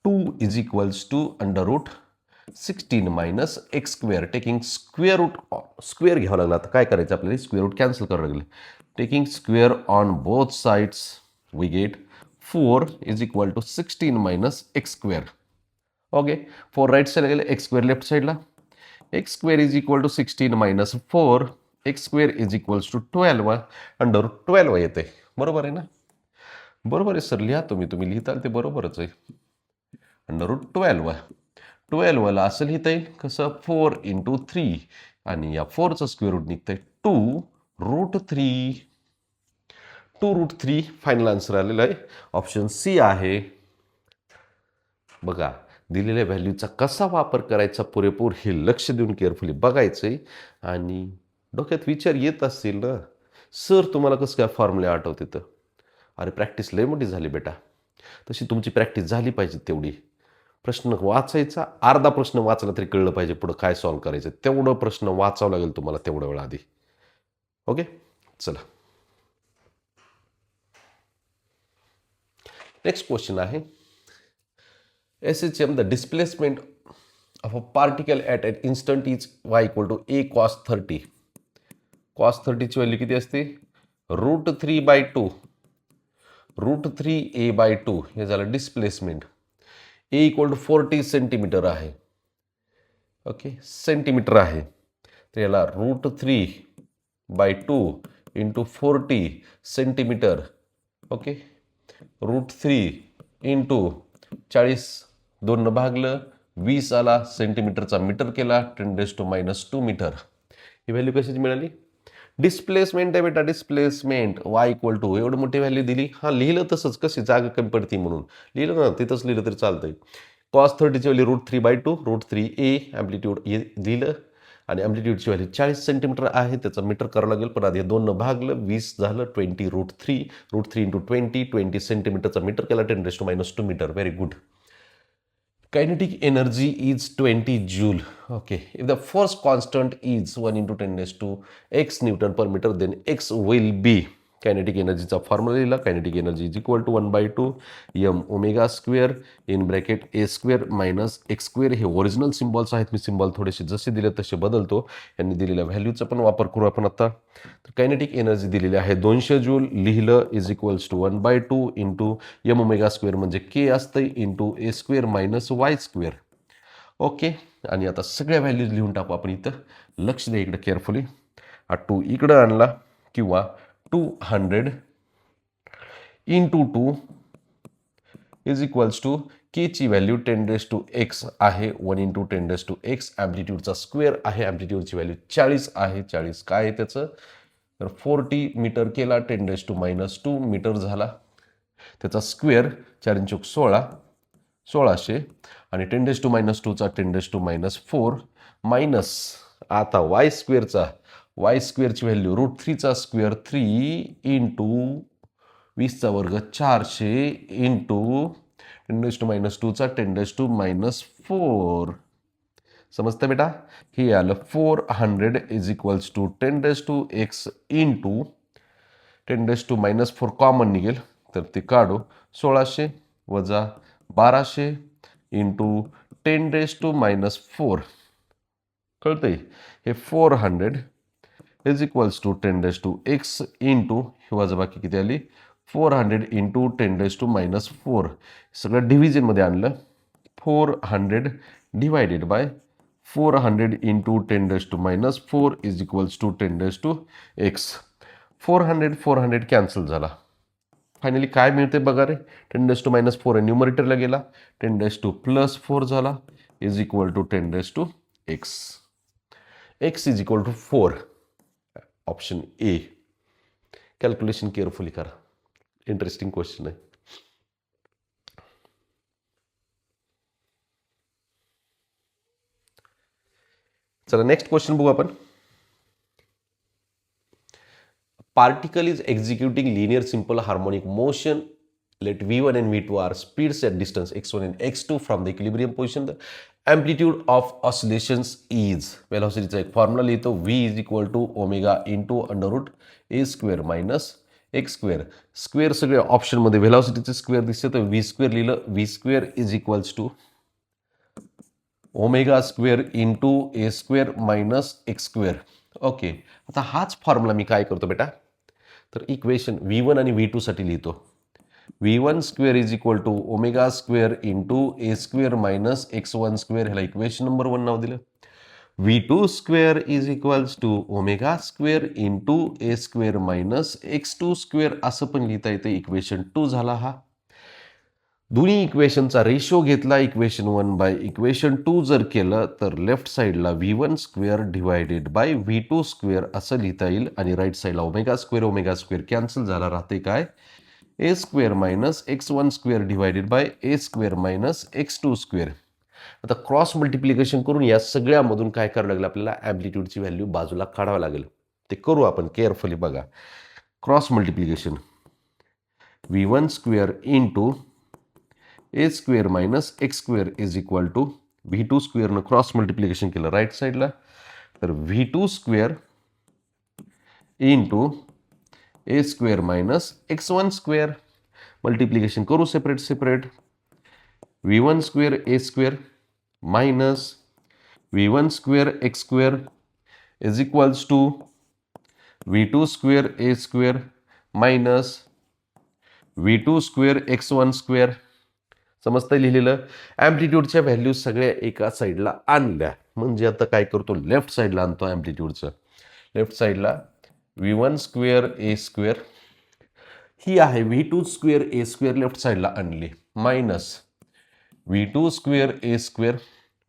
2 is equals to under root 16 minus x square. Taking square root, square घ्यावं लागला. आता काय करायचं आपल्याला, स्क्वेअर रूट कॅन्सल करावं लागले. Taking square on both sides we get 4 is equal to 16 minus x square. Okay, 4 right साईडला गेले, x square लेफ्ट साईडला. x square is equal to 16 minus 4. x square is equals to 12 under 12 येते. बरोबर आहे ना? बरोबर आहे सर, लिहा तुम्ही लिहिताल ते बरोबरच आहे. अंडर रूट 12 ला असं लिहिता येईल कसं, 4 इंटू 3 आणि या 4चं स्क्वेअर रूट निघतंय 2 रूट 3. 2 रूट 3 फायनल आन्सर आलेला आहे. ऑप्शन सी आहे. बघा, दिलेल्या व्हॅल्यूचा कसा वापर करायचा पुरेपूर हे लक्ष देऊन केअरफुली बघायचंय. आणि डोक्यात विचार येत असतील ना, सर तुम्हाला कसं काय फॉर्म्युले आठवते तर. अरे प्रॅक्टिस लय मोठी झाली बेटा, तशी तुमची प्रॅक्टिस झाली पाहिजे तेवढी. प्रश्न वाचायचा, अर्धा प्रश्न वाचला तरी कळलं पाहिजे पुढं काय सॉल्व करायचं. तेवढं प्रश्न वाचावं लागेल तुम्हाला तेवढ्या वेळा आधी. ओके, चला नेक्स्ट क्वेश्चन आहे. SHM, the displacement of a particle at an instant is y equal to a cos 30. cos 30ची व्हॅल्यू किती असते, रूट 3/2. रूट 3a/2 हे झालं displacement. a equal to 40 centimetre आहे. ओके, सेंटीमीटर आहे, तर याला root 3/2 into 40 centimetre. Okay, root 3 into 40 2 भागलं 20 आला, सेंटीमीटरचा मीटर केला, 10⁻² मीटर. ही व्हॅल्यू कशाची मिळाली, डिस्प्लेसमेंट आहे बेटा. डिस्प्लेसमेंट y इक्वल टू एवढं मोठी व्हॅल्यू दिली. हा लिहिलं तसंच, कशी जागा कमी पडती म्हणून लिहिलं ना, तिथंच लिहिलं तरी चालतंय. cos 30ची value root 3/2, root 3a amplitude a लिहिलं, आणि ॲम्प्लिट्यूडची व्हॅल्यू 40 सेंटीमीटर आहे. त्याचं मीटर करावं लागेल, पण आधी 2 भागलं 20 झालं, 20 रूट 3. रूट 3 इंटू 20 सेंटीमीटरचा मीटर केला, 10⁻² metre. Very good. Kinetic energy is 20 joule. Okay, if the first constant is 1 into 10⁻x newton per metre, then x will be. Kinetic एनर्जीचा फॉर्म्युला लिहिला. Kinetic energy is equal to 1/2 m omega square in bracket a square minus x square. हे original symbols आहेत. मी symbol थोडेसे जसे दिले तसे बदलतो. यांनी दिलेल्या व्हॅल्यूचा पण वापर करू आपण आता. तर कायनेटिक एनर्जी दिलेली आहे 200 जूल. लिहिलं is equals to 1/2 into m omega square म्हणजे k असतं into a square minus y square. Okay, आणि आता सगळ्या व्हॅल्यूज लिहून टाकू आपण इथं. लक्ष द्या इकडे केअरफुली. हा 2 इकडं आणला, किंवा 200 इंटू 2 इज इक्वल्स टू के ची व्हॅल्यू 10⁻x आहे. 1 इंटू 10⁻x ॲम्प्लिट्यूडचा स्क्वेअर आहे. ॲम्प्लिट्यूडची व्हॅल्यू 40 आहे. 40 काय आहे त्याचं, तर 40 मीटर केला, 10⁻² मीटर झाला. त्याचा स्क्वेअर 4 × 16 1600 आणि 10⁻²चा 10⁻4 मायनस आता वाय स्क्वेअरचा वाय स्क्वेअरची व्हॅल्यू √3चा स्क्वेअर 3 इंटू 20चा वर्ग 400 इंटू 10⁻²चा 10⁻4 समजतं बेटा. हे आलं 400 is equals to 10⁻x into 10⁻4 common निघेल तर ते काढू 1600 वजा 1200 इंटू 10⁻4 कळतंय. हे 400 is equals to 10⁻x into ही वजाबाकी किती आली 400 इंटू 10⁻4 सगळं डिव्हिजनमध्ये आणलं 400 divided by 400 into 10⁻4 is equals to 10⁻x 400 cancel झाला. फायनली काय मिळते बघा रे 10⁻4 न्यूमरेटरला गेला 10⁻+4 झाला is equal to 10⁻x x is equal to 4 option A. Calculation carefully करा इंटरेस्टिंग क्वेश्चन आहे. चला नेक्स्ट क्वेश्चन बघू आपण. Particle is executing linear simple harmonic motion. Let v1 and v2 are speeds at distance x1 and x2 from the equilibrium position. The amplitude of oscillations is velocityचा एक formula लिहितो v is equal to omega into √a square minus x square. Square सगळे ऑप्शनमध्ये व्हेलॉसिटीचे square दिसते तर v square लिहिलं v square is equals to omega square into A square minus x square. Okay आता हाच फॉर्म्युला मी काय करतो बेटा तर इक्वेशन v1 आणि v2 साठी लिहितो v1 square is equal to omega square into A square minus x1 square ह्याला इक्वेशन नंबर 1 नाव दिलं. v2 square is equals to omega square into A square minus x2 square असं पण लिहिता येते इक्वेशन 2 झाला हा. दोन्ही इक्वेशनचा रेशो घेतला इक्वेशन 1 बाय इक्वेशन 2 जर केलं तर लेफ्ट साईडला v1 square divided bye v2 square असं लिहिता येईल आणि राईट साईडला ओमेगा स्क्वेअर कॅन्सल झाला राहते काय a square minus x1 square divided by a square minus x2 square. आता क्रॉस मल्टिप्लिकेशन करून या सगळ्यामधून काय करावं लागेल आपल्याला ॲम्प्लिट्यूडची व्हॅल्यू बाजूला काढावं लागेल. ते करू आपण केअरफुली बघा. Cross multiplication v1 square into A square minus x square is equal to v2 स्क्वेअरनं क्रॉस मल्टिप्लिकेशन केलं राईट साईडला तर v2 स्क्वेअर इंटू ए square minus x1 square multiplication करू separate v1 square a square minus v1 square x square is equals to v2 square a square minus v2 square x1 square. समजतं लिहिलेलं. ॲम्प्लिट्यूडच्या values सगळ्या एका साईडला आणल्या म्हणजे आता काय करतो लेफ्ट साईडला आणतो ॲम्प्लिट्यूडचं. लेफ्ट साईडला v1 स्क्वेअर ए स्क्वेअर ही आहे v2 square a square left साईडला आणली minus v2 square a square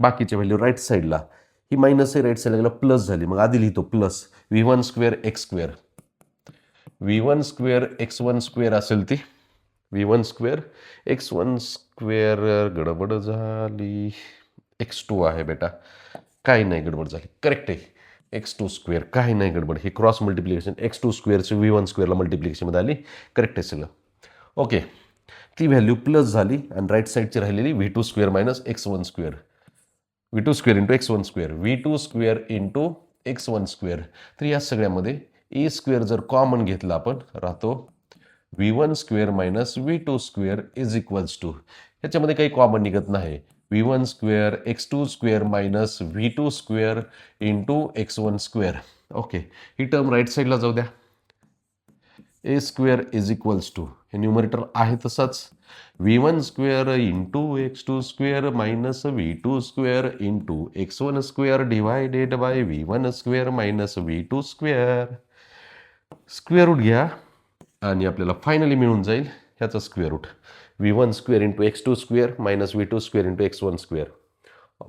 बाकीच्या व्हॅल्यू राईट साईडला ही मायनस आहे राईट साईडला गेला प्लस झाली मग आधी लिहितो plus v1 square x square v1 square x1 square असेल ती v1 स्क्वेअर x1 स्क्वेअर गडबड झाली x2 आहे बेटा काही नाही गडबड झाली करेक्ट आहे x2 स्क्वेअर काही नाही गडबड हे क्रॉस मल्टिप्लिकेशन x2 स्क्वेअरची v1 स्क्वेअरला मल्टिप्लिकेशनमध्ये आली करेक्ट आहे सगळं. ओके ती व्हॅल्यू प्लस झाली आणि राईट साईडची राहिलेली v2 square minus x1 square v2 square into x1 square v2 square into x1 square. तर या सगळ्यामध्ये ए स्क्वेअर जर कॉमन घेतला आपण राहतो v1 square minus v2 square is equals to ह्याच्यामध्ये काही कॉमन निघत नाही v1 square x2 square minus v2 square into x1 square. Okay ही टर्म राईट साईडला जाऊ द्या a square is equals to हे न्यूमरेटर आहे तसाच v1 square into x2 square minus v2 square into x1 square divided by v1 square minus v2 square. Square root घ्या आणि आपल्याला फायनली मिळून जाईल ह्याचा square route v1 square into x2 square minus v2 square into x1 square.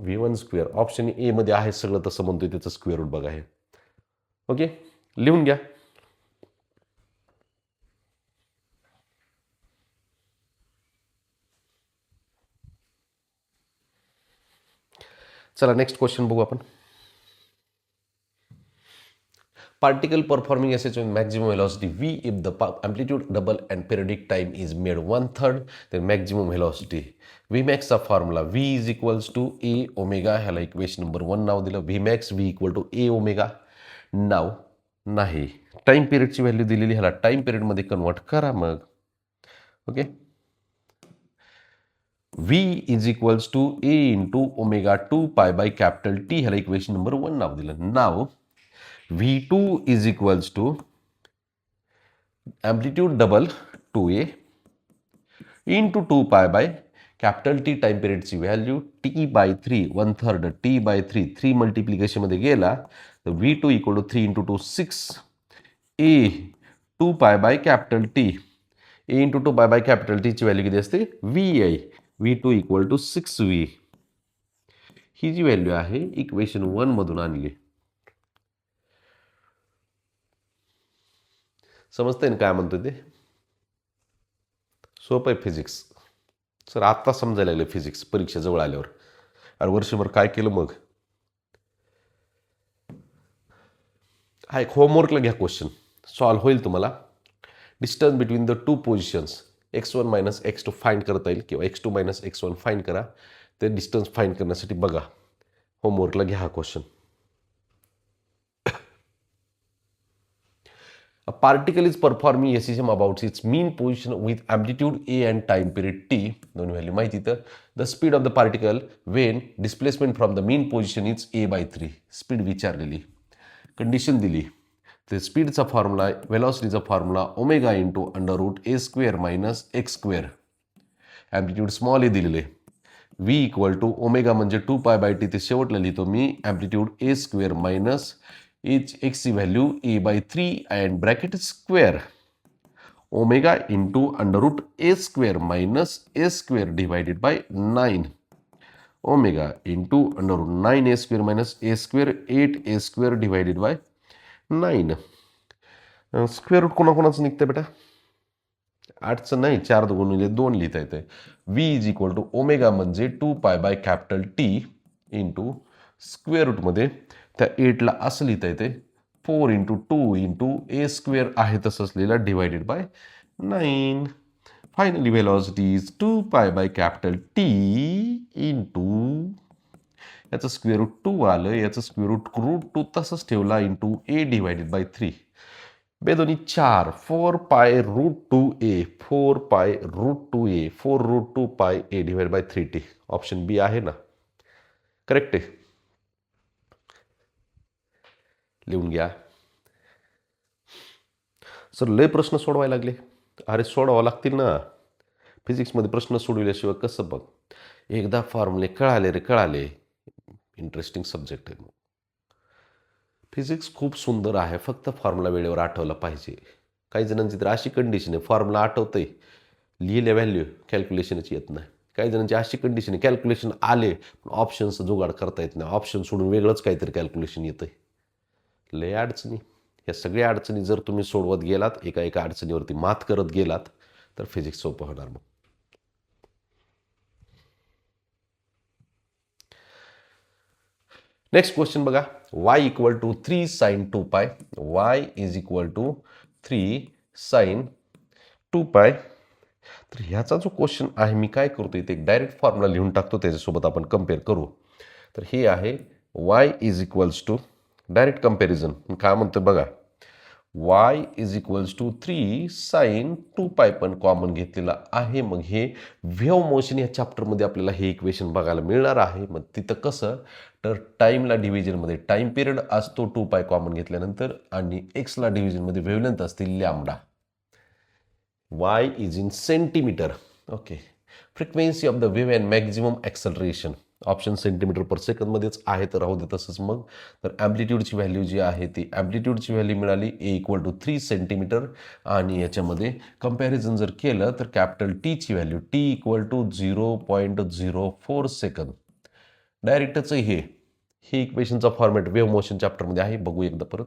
v1 square option A मध्ये आहे सगळं तसं म्हणतोय त्याचं स्क्वेअर रूट बघा हे. ओके लिहून घ्या. चला नेक्स्ट क्वेश्चन बघू आपण. Particle performing SH with maximum velocity V if the amplitude double and periodic time is made 1/3, then maximum velocity. Vmax चा formula V is equals to A omega, ह्याला equation number 1 नाव दिलं. Vmax V equal to A omega. नाव नाही, time पिरियडची value दिलेली, ह्याला time पिरियडमध्ये कन्वर्ट करा मग. Okay, V is equals to A into omega 2 pi by capital T, ह्याला इक्वेशन नंबर 1 नाव दिलं. नाव V2 is equals to amplitude double 2A into 2 pi by capital T time period ची value T by 3 1/3 T by 3 multiplication मध्ये गेला तर V2 equal to 3 into 2 6 A 2 pi by capital T A into 2 pi by capital T ची value किती असते VA V2 equal to 6V. ही जी value आहे इक्वेशन 1 मधून आणली. समजते ना काय म्हणतो ते? सोपं आहे फिजिक्स. सर आत्ता समजायला लागलं फिजिक्स परीक्षा जवळ आल्यावर. अरे वर्षभर काय केलं मग? हा एक होमवर्कला घ्या क्वेश्चन, सॉल्व होईल तुम्हाला. Distance between the two positions x1 minus x2 find करता येईल किंवा x2 मायनस x1 फाइंड करा. ते डिस्टन्स फाइंड करण्यासाठी बघा, होमवर्कला घ्या हा question. A particle is performing SHM about its mean position with amplitude A and time period T. दोन व्हॅल्यू माहिती तर. The speed of the particle when displacement from the mean position is A by 3. Speed विचारलेली, condition दिली. तर स्पीडचा formula, वेलॉसिटीचा formula omega into under root a square minus x square. Amplitude small a दिलेले. V equal to omega म्हणजे 2 pi bye T, ते शेवटला लिहितो मी ॲम्प्लिट्यूड ए स्क्वेअर मायनस x ची value A by 3 and bracket square omega into under root A square minus A square divided by 9 omega into under root 9A square minus A square 8A square divided by 9. Square root कोणाकोणाचं निघतं बेटा? 8चं नाही, 4 गुणिले 2 लिहिता येते. V is equal to omega म्हणजे 2 pi by capital T into square रूटमध्ये त्या 8ला असं लिहिता येते 4 इंटू 2 इंटू ए स्क्वेअर आहे तसंच लिहिला divided by 9. Finally velocity is 2 pi by capital T into याचं स्क्वेअर रूट 2 आलं, याचं स्क्वेअर रूट 2 तसंच ठेवला इंटू ए डिवायडेड बाय 3. बेदोनी 4 4 पाय रूट 2A 4 पाय रूट 2A 4 रूट 2 पाय ए डिवाइड बाय 3T. ऑप्शन बी आहे ना, करेक्ट आहे. लिहून घ्या. सर लय प्रश्न सोडवायला लागले. अरे सोडवावं लागतील ना, फिजिक्समध्ये प्रश्न सोडविल्याशिवाय कसं? बघ, एकदा फॉर्म्युले कळाले रे कळाले. इंटरेस्टिंग सब्जेक्ट आहे. फिजिक्स खूप सुंदर आहे, फक्त फॉर्म्युला वेळेवर आठवला पाहिजे. काही जणांची तर अशी कंडिशन आहे, फॉर्म्युला आठवतंय, लिहिले व्हॅल्यू कॅल्क्युलेशनच येत नाही. काही जणांची अशी कंडिशन आहे, कॅल्क्युलेशन आले पण ऑप्शनचं जुगाड करता येत नाही. ऑप्शन सोडून वेगळंच काहीतरी कॅल्क्युलेशन येतंय. लय अडचणी. या सगळ्या अडचणी जर तुम्ही सोडवत गेलात, एका एका अडचणीवरती मात करत गेलात, तर फिजिक्स सोपं होणार. मग नेक्स्ट क्वेश्चन बघा. y equal to 3 sine 2 pi. y is equal to 3 sine 2 pi. तर ह्याचा जो क्वेश्चन आहे, मी काय करतो इथे एक डायरेक्ट फॉर्म्युला लिहून टाकतो, त्याच्यासोबत आपण कम्पेअर करू. तर हे आहे y is equals to direct comparison. काय म्हणतो बघा, y is equals to 3 sine 2 pi पण कॉमन घेतलेला आहे. मग हे वेव्ह मोशन या चॅप्टरमध्ये आपल्याला हे इक्वेशन बघायला मिळणार आहे. मग तिथं कसं, तर टाईमला डिव्हिजनमध्ये टाईम पिरियड असतो 2 पाय कॉमन घेतल्यानंतर, आणि एक्सला डिव्हिजनमध्ये वेव्हलेंथ असते lambda. y is in centimetre. Okay. Frequency of the wave and maximum acceleration option centimetre per सेकंदमध्येच आहे, तर राहू दे तसंच. मग तर ॲम्प्लिट्यूडची व्हॅल्यू जी आहे ती ॲम्प्लिट्यूडची व्हॅल्यू मिळाली ए इक्वल टू 3 सेंटीमीटर. आणि याच्यामध्ये कंपॅरिझन जर केलं तर कॅपिटल टीची value T equal to 0.04 second. डायरेक्टच हे ही इक्वेशनचा फॉर्मॅट वेव्ह मोशन चॅप्टरमध्ये आहे, बघू एकदा परत.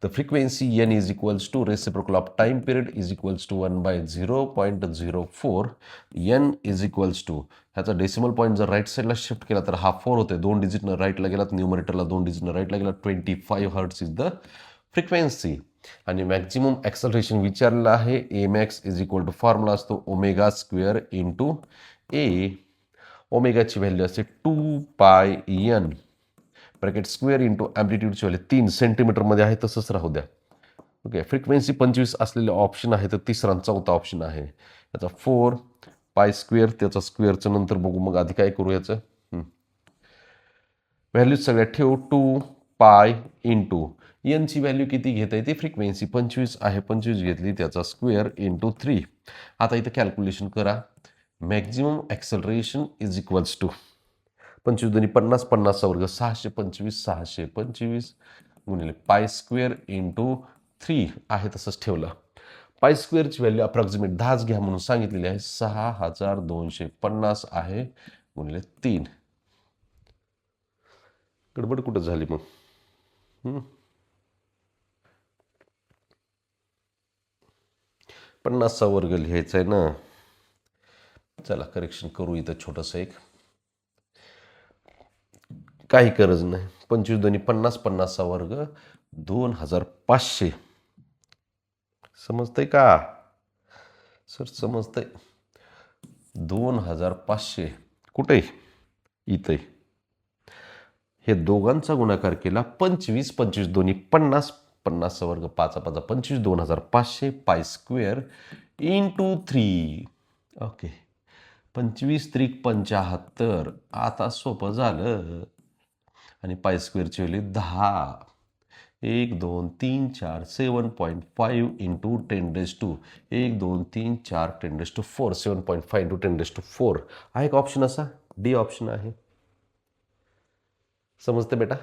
The frequency n is equals to reciprocal of time period is equals to 1/0.04. N is equals to, ह्याचा डेसिमल पॉईंट जर राईट साईडला शिफ्ट केला तर हा 4 होते, 2 डिजिटनं राईटला गेला, न्यूमरेटरला 2 डिजिटनं राईटला गेला. 25 हर्ट्स इज द फ्रिक्वेन्सी. आणि मॅक्झिमम ॲक्सलरेशन विचारलेलं आहे. A max is equal to formula असतो ओमेगा स्क्वेअर इंटू ए. ओमेगाची व्हॅल्यू असते 2πn ब्रॅकेट स्क्वेअर इंटू ॲम्प्लिट्यूडची व्हॅल्यू 3 सेंटीमीटरमध्ये आहे, तसंच राहू द्या. ओके, फ्रिक्वेन्सी 25 असलेले ऑप्शन आहे, तर तिसरा आणि चौथा ऑप्शन आहे. याचा 4π², त्याचा स्क्वेअरचं नंतर बघू, मग आधी काय करू याचं. व्हॅल्यूज सगळ्यात ठेवू. 2π इंटू एनची व्हॅल्यू किती घेता येते, फ्रिक्वेन्सी 25 आहे, 25 घेतली, त्याचा स्क्वेअर इंटू 3. आता इथं कॅल्क्युलेशन करा. Maximum acceleration is equals to 25 दोन्ही 50, 50चा वर्ग 625, 625 गुणिले π² इंटू 3 आहे, तसंच ठेवलं. π² व्हॅल्यू अप्रॉक्सिमेट 10च घ्या म्हणून सांगितलेली आहे. 6250 आहे गुणिले 3. गडबड कुठं झाली मग. 50चा वर्ग लिहायचा आहे ना. चला करेक्शन करू इथं छोटंसं एक. काही गरज नाही. 25 दोन्ही 50, 50चा वर्ग 2500. समजतंय का सर? समजतंय. 2500 कुठे? इथे. हे दोघांचा गुणाकार केला 25, 25 दोन्ही 50, 50चा वर्ग 5 5 25, 2500 π² इंटू 3. ओके, 25 त्रिक 75. आता सोपं झालं. आणि π² व्हॅल्यू 10. 1 2 3 4 7.5 इंटू 10⁻². 1 2 3 4 10⁻⁴. 7.5 इंटू 10⁻⁴. आहे का ऑप्शन असा? डी ऑप्शन आहे. समजते बेटा?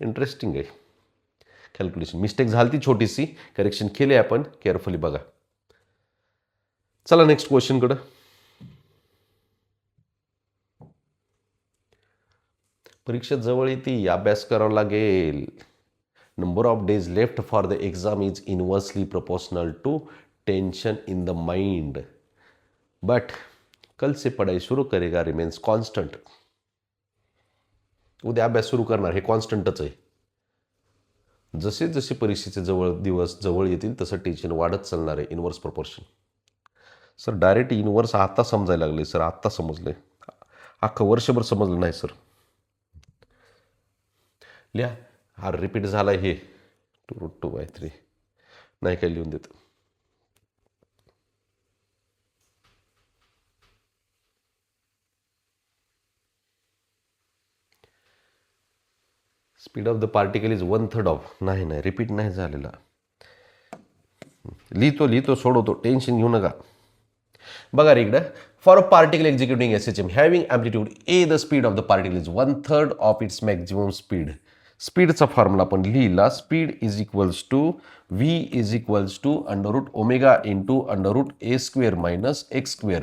इंटरेस्टिंग आहे कॅल्क्युलेशन. मिस्टेक झाली ती छोटीशी, करेक्शन केले आपण, केअरफुली बघा. चला नेक्स्ट क्वेश्चनकडं. परीक्षा जवळ येते, अभ्यास करावा लागेल. Number of days left for the exam is inversely proportional to tension in the mind, but कल से पढ़ाई शुरू करेगा रिमेन्स कॉन्स्टंट. उद्या अभ्यास सुरू करणार हे कॉन्स्टंटच आहे. जसे जसे परीक्षेचे दिवस जवळ येतील तसं टेन्शन वाढत चालणार आहे. Inverse proportion. Sir direct inverse आता समजायला लागले सर, आत्ता समजले. अख्खं वर्षभर समजलं नाही सर. लिहा. हा रिपीट झाला हे 2√2/3 नाही काय लिहून देत. Speed of the particle is 1/3 of. नाही रिपीट नाही झालेला. लिहितो सोडवतो, टेन्शन घेऊ नका. बघा रे इकडं. For a particle executing SHM having amplitude a, the speed of the particle is 1/3 of its maximum speed. स्पीडचा फॉर्म्युला आपण लिहिला. Speed is equals to v is equals to √ω into √a² minus x².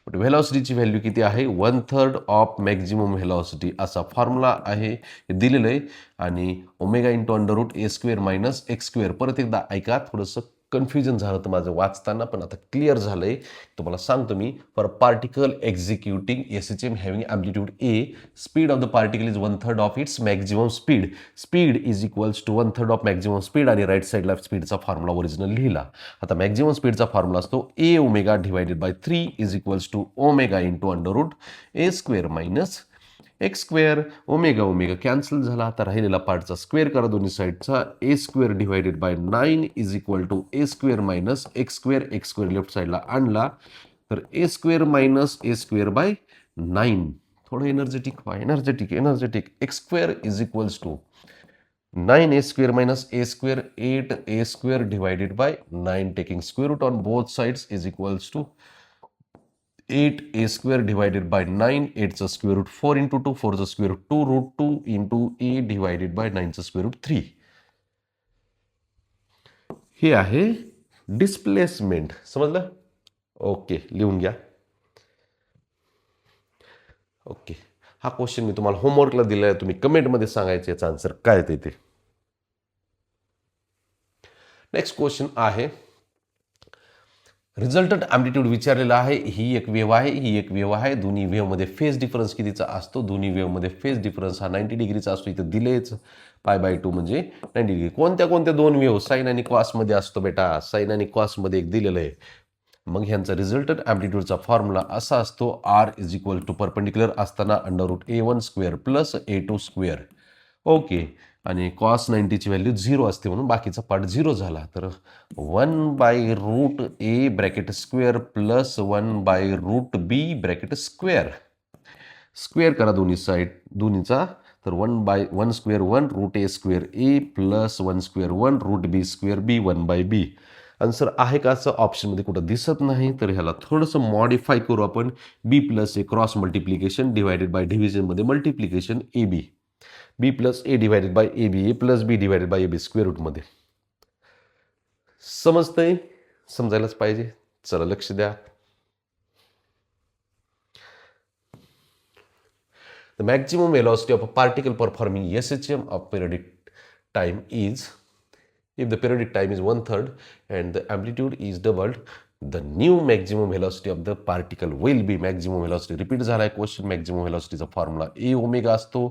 But व्हेलॉसिटीची value किती आहे? 1/3 of maximum velocity असा formula आहे, हे दिलेलं आहे. आणि omega into √a² minus x². परत एकदा ऐका, थोडंसं कन्फ्युजन झालं होतं माझं वाचताना, पण आता क्लिअर झालं आहे. तुम्हाला सांगतो मी. For particle executing SHM having amplitude a, speed of the particle is 1/3 of its maximum speed. Speed is equals to 1/3 of maximum speed. आणि राईट साईडला स्पीडचा फॉर्म्युला ओरिजिनल लिहिला. आता मॅक्झिमम स्पीडचा फॉर्म्युला असतो a ω / 3 is equals to omega into √a² minus x². Omega cancel झाला. आता राहिलेला पार्टचा स्क्वेअर करा दोन्ही साईडचा. a² divided by 9 is equal to a² minus x² left साईडला आणला तर a² मायनस a² बाय 9. थोडं एनर्जेटिक व्हा, energetic. x² is equals to 9a² minus a², 8a² divided by 9 taking square root on both sides is equals to 8a² divided by 9. 8चा square root 4 into 2, 4चा square root 2 √2 into a divided by 9चा square root 3. हे आहे displacement. समजलं? Okay, लिहून घ्या. Okay, हा question मी तुम्हाला होमवर्कला दिला आहे, तुम्ही कमेंटमध्ये सांगायचे याचा आन्सर काय ते. नेक्स्ट क्वेश्चन आहे, रिझल्टंट ॲम्प्लिट्यूड विचारलेला आहे. ही एक वेव्ह आहे, ही एक वेव्ह आहे. दोन्ही वेव्हमध्ये फेज डिफरन्स कितीचा असतो? दोन्ही वेव्हमध्ये फेज डिफरन्स हा 90 डिग्रीचा असतो. इथं दिलेच π/2 म्हणजे 90 डिग्री. कोणत्या दोन वेव्ह? साईन आणि कॉसमध्ये असतो बेटा. साईन आणि कॉसमध्ये एक दिलेलं आहे. मग ह्यांचा रिझल्टंट ॲम्प्लिट्यूडचा फॉर्म्युला असा असतो, R = परपेंडिक्युलर असताना √A1² + A2². ओके. आणि कॉस 90ची व्हॅल्यू 0 असते म्हणून बाकीचा पार्ट 0 झाला. तर 1/√A bracket square plus 1/√B square. Square करा दोन्ही साईड दोन्हीचा. तर 1/1² 1√A² plus 1² 1√B² B 1/B. Answer आहे का असं ऑप्शनमध्ये कुठं दिसत नाही, तर ह्याला थोडंसं मॉडिफाय करू आपण. B + A cross multiplication divided by डिव्हिजनमध्ये multiplication AB. B + A divided by AB, A + B divided by AB square रूटमध्ये. समजतंय? समजायलाच पाहिजे. चला लक्ष द्या. The maximum velocity of a particle performing SHM of periodic time is, if the periodic time is 1/3 and the amplitude is doubled, the new maximum velocity of the particle will be. maximum velocity repeat झाला आहे question. Maximum व्हेलॉसिटीचा formula A ω असतो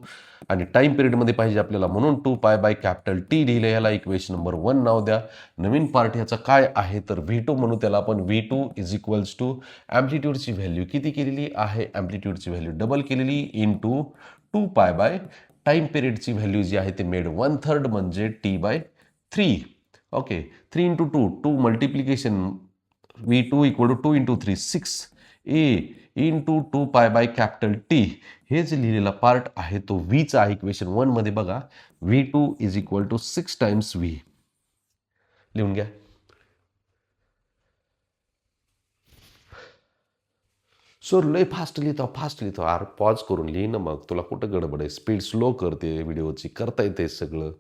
आणि time पिरियडमध्ये पाहिजे आपल्याला म्हणून 2π/T लिहिलं. याला इक्वेशन नंबर 1 नाव द्या. नवीन पार्ट ह्याचा काय आहे तर V2 म्हणू त्याला आपण. V2 = ॲम्प्लिट्यूडची व्हॅल्यू किती केलेली आहे? ॲम्प्लिट्यूडची व्हॅल्यू डबल केलेली इंटू 2π/ टाइम पिरियडची व्हॅल्यू जी आहे ते मेड 1/3 म्हणजे T/3. Okay. 3 × 2 2 multiplication V2 = 2 × 3 6 A into 2π/T. हे जे लिहिलेला पार्ट आहे तो Vचा आहे. इक्वेशन 1 मध्ये बघा. V2 = 6 times V. लिहून घ्या. सर लय फास्ट लिहितो. अरे पॉज करून लिही ना मग. तुला कुठं गडबड आहे? स्पीड स्लो करते व्हिडिओची. करता येते सगळं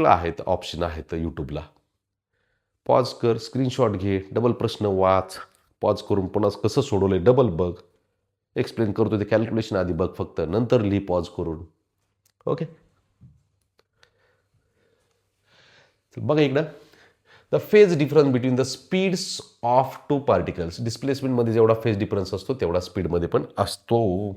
आहेत, ऑप्शन आहेत यूट्यूबला. पॉज कर, स्क्रीनशॉट घे, डबल प्रश्न वाच. पॉज करून पुन्हा कसं सोडवलंय डबल बघ. एक्सप्लेन करतो ते कॅल्क्युलेशन आधी बघ फक्त, नंतर लिही पॉज करून. ओके. बघा इकडं, the phase difference between the speeds of 2 particles. डिस्प्लेसमेंटमध्ये जेवढा फेज डिफरन्स असतो तेवढा स्पीडमध्ये पण असतो.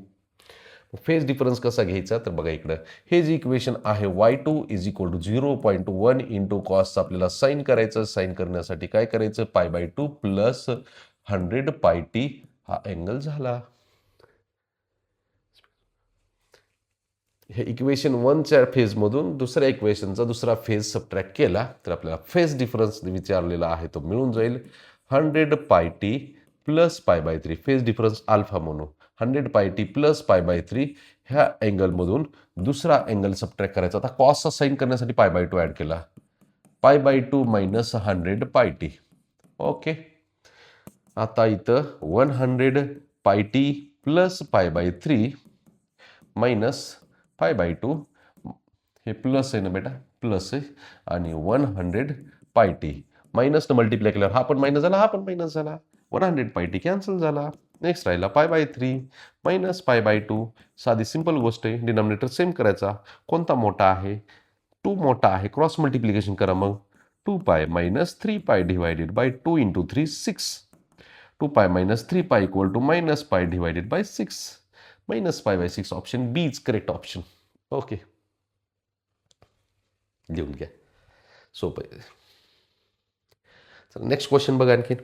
फेज डिफरन्स कसा घ्यायचा तर बघा इकडं, हे जे इक्वेशन आहे y2 = 0.1 इंटू कॉसचं आपल्याला साईन करायचं. साईन करण्यासाठी काय करायचं? π/2 प्लस 100πt हा अँगल झाला. हे इक्वेशन 1च्या फेजमधून दुसऱ्या इक्वेशनचा दुसरा फेज सबट्रॅक्ट केला तर आपल्याला फेज डिफरन्स विचारलेला आहे तो मिळून जाईल 100πt plus π/3. Phase difference alpha म्हणू. 100πt प्लस π/3 ह्या अँगलमधून दुसरा अँगल सबट्रॅक्ट करायचा. आता कॉसचा साईन करण्यासाठी π/2 ॲड केला. π/2 - 100πt. ओके. आता इथं 100πt प्लस π/3 मायनस π/2. हे प्लस आहे ना बेटा, प्लस आहे. आणि 100πt मायनसनं मल्टिप्लाय केल्यावर हा पण मायनस झाला, हा पण मायनस झाला. 100πt कॅन्सल झाला. नेक्स्ट राहिला π/3 मायनस π/2. साधी सिंपल गोष्ट आहे. डिनॉमिनेटर सेम करायचा. कोणता मोठा आहे? 2 मोठा आहे. क्रॉस मल्टिप्लिकेशन करा मग. 2π - 3π divided by 2 × 3 6. 2π - 3π = -π divided by 6. -π/6. Option B is correct option. Okay. लिहून घ्या. सोपं आहे. चला नेक्स्ट क्वेश्चन बघा आणखी.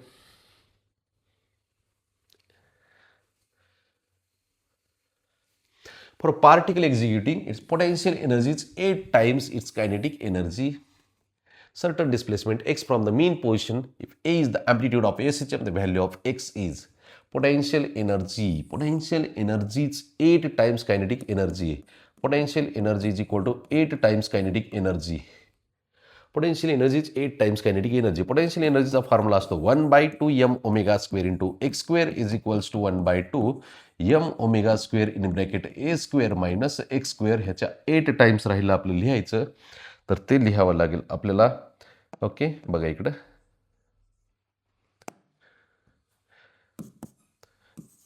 For a particle executing, its potential energy is 8 times its kinetic energy. Certain displacement x from the mean position. If A is the amplitude of SHM, the value of x is potential energy. Potential energy is 8 times kinetic energy. Potential energy is equal to 8 times kinetic energy. Potential energy is 8 times kinetic energy. Potential energy चा formula असतो 1/2 m² into x² is equals to 1/2 m² in bracket a² minus x². ह्याच्या 8 times राहिलं आपलं लिहायचं, तर ते लिहावं लागेल आपल्याला. ओके. बघा इकडं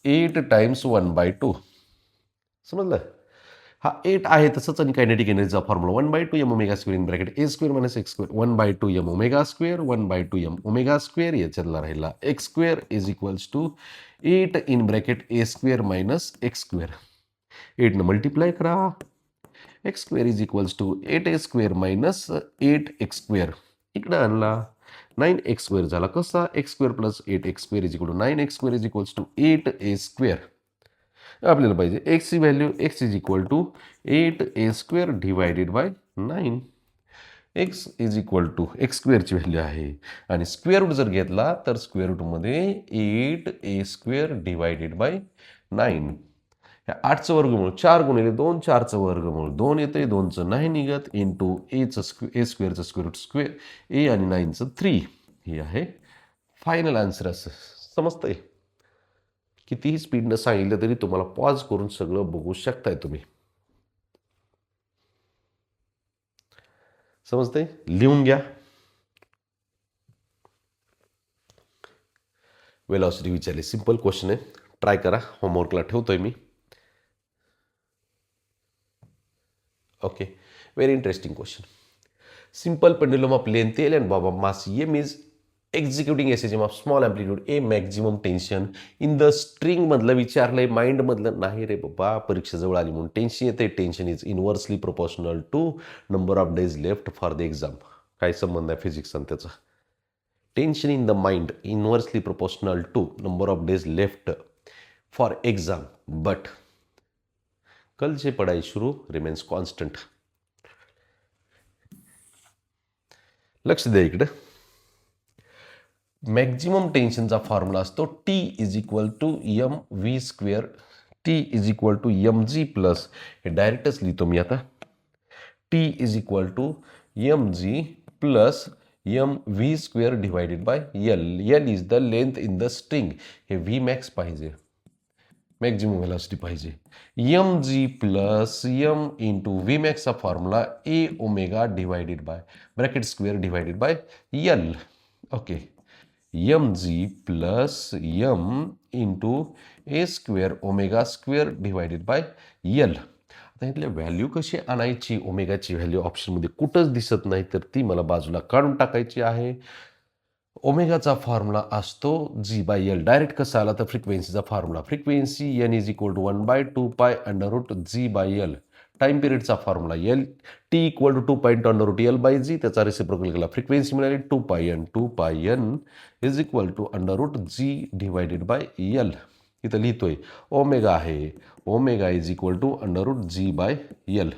8 टाइम्स 1/2. समजलं? हा 8 आहे तसंच आणि कायनेटिक एनर्जीचा formula 1/2 m omega square in bracket a square minus x square 1/2 m omega square 1/2 m omega square याच्यातला राहिला x square is equals to 8 in bracket a square minus x square 8 न multiply करा x square is equals to 8a square minus 8x square इकडं आणला 9x square झाला कसा x square plus 8x square is equal to 9x square is equals to 8a square आपल्याला पाहिजे एक्सची value x is equal to 8a square divided by 9 x is equal to x स्क्वेअरची value आहे आणि square root जर घेतला तर square रूटमध्ये 8a स्क्वेअर डिवायडेड बाय 9 ह्या 8चं वर्गमूळ 4 गुणिले 2 4चं वर्गमूळ 2 येते 2चं नाही निघत इंटू एचं ए स्क्वेअरचं स्क्वेअर रूट स्क्वेअर ए आणि 9चं 3 हे आहे फायनल आन्सर असं समजतंय कितीही स्पीडनं सांगितलं तरी तुम्हाला पॉज करून सगळं बघू शकताय तुम्ही समजतंय लिहून घ्या वेलॉसिटी विचारली सिंपल क्वेश्चन आहे ट्राय करा होमवर्कला ठेवतोय मी Okay, very interesting question. Simple pendulum of length L and bob of mass M is executing SHM of small amplitude A maximum tension in the string मधलं विचारलंय माइंड मधलं नाही रे बाबा परीक्षा जवळ आली म्हणून टेन्शन येते tension is inversely proportional to number of days left for the exam काय संबंध आहे फिजिक्स आणि त्याचा tension in the mind inversely proportional to number of days left for exam but कल से पढ़ाई शुरू रिमेन्स कॉन्स्टंट लक्ष द्या इकडे मॅक्झिमम टेन्शनचा फॉर्म्युला असतो T is equal to M V square T is equal to M G plus हे डायरेक्टच लिहितो मी आता T is equal to M G plus m V square divided by l l is the length in the string हे v max पाहिजे maximum velocity पाहिजे m जी plus m into v मॅक्सचा formula a omega divided by bracket square divided by l okay m G plus m into A square omega square divided by l आता इथल्या value कशी आणायची ओमेगाची value ऑप्शनमध्ये कुठंच दिसत नाही तर ती मला बाजूला काढून टाकायची आहे ओमेगाचा फॉर्म्युला असतो जी बाय एल डायरेक्ट कसा आला तर फ्रिक्वेन्सीचा formula frequency n is equal to 1/2 pi under root g by l time पिरियडचा formula l T equal to 2 pi under root l by g त्याचा रेसिप्रोकल केला फ्रिक्वेन्सी मिळाली 2 pi n is equal to under root g divided by l इथं लिहितोय omega आहे omega is equal to under root g by l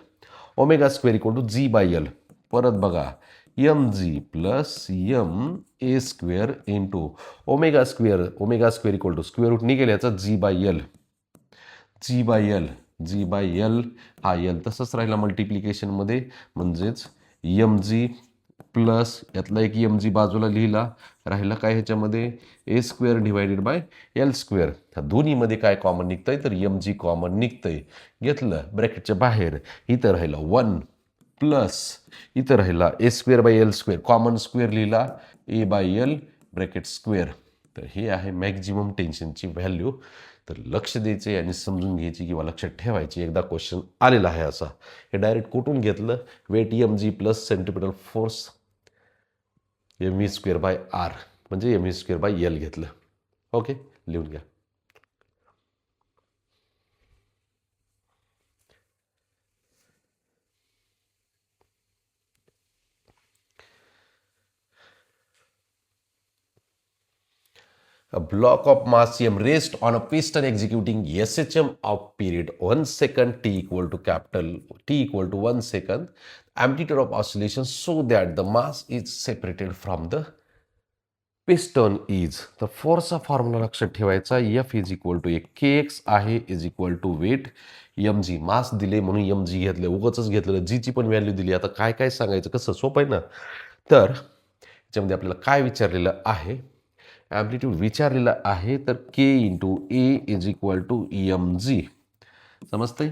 omega square equal to g by l परत बघा M G plus M A square into omega square equal to square root निघेल याचा G by L हा L तसंच राहिला मल्टिप्लिकेशनमध्ये म्हणजेच M G plus यातला एक एम जी बाजूला लिहिला राहिला काय ह्याच्यामध्ये a square divided by l square ह्या दोन्हीमध्ये काय कॉमन निघतंय तर एम जी कॉमन निघतंय घेतलं ब्रॅकेटच्या बाहेर इथं राहिलं 1 प्लस इथं राहिला a square by l square common square लिहिला a by l bracket square तर हे आहे मॅक्झिमम टेन्शनची व्हॅल्यू तर लक्ष द्यायचे आणि समजून घ्यायची किंवा लक्षात ठेवायची एकदा क्वेश्चन आलेला आहे असा हे डायरेक्ट कुठून घेतलं weight m G plus centripetal force m V square by r म्हणजे m V square by l घेतलं ओके लिहून घ्या A block of mass m rests on a piston executing SHM of period 1 second t equal to capital T equal to 1 second amplitude of oscillation so that the mass is separated from the piston is the force of formula लक्षात ठेवायचा F is equal to kx आहे is equal to weight mg मास दिले म्हणून mg घेतले उगाचच घेतलेलं g ची पण व्हॅल्यू दिली आता काय काय सांगायचं कसं सोपं आहे ना तर याच्यामध्ये आपल्याला काय विचारलेलं आहे ॲम्प्लिट्यूड विचारलेला आहे तर k into a is equal to M g समजतंय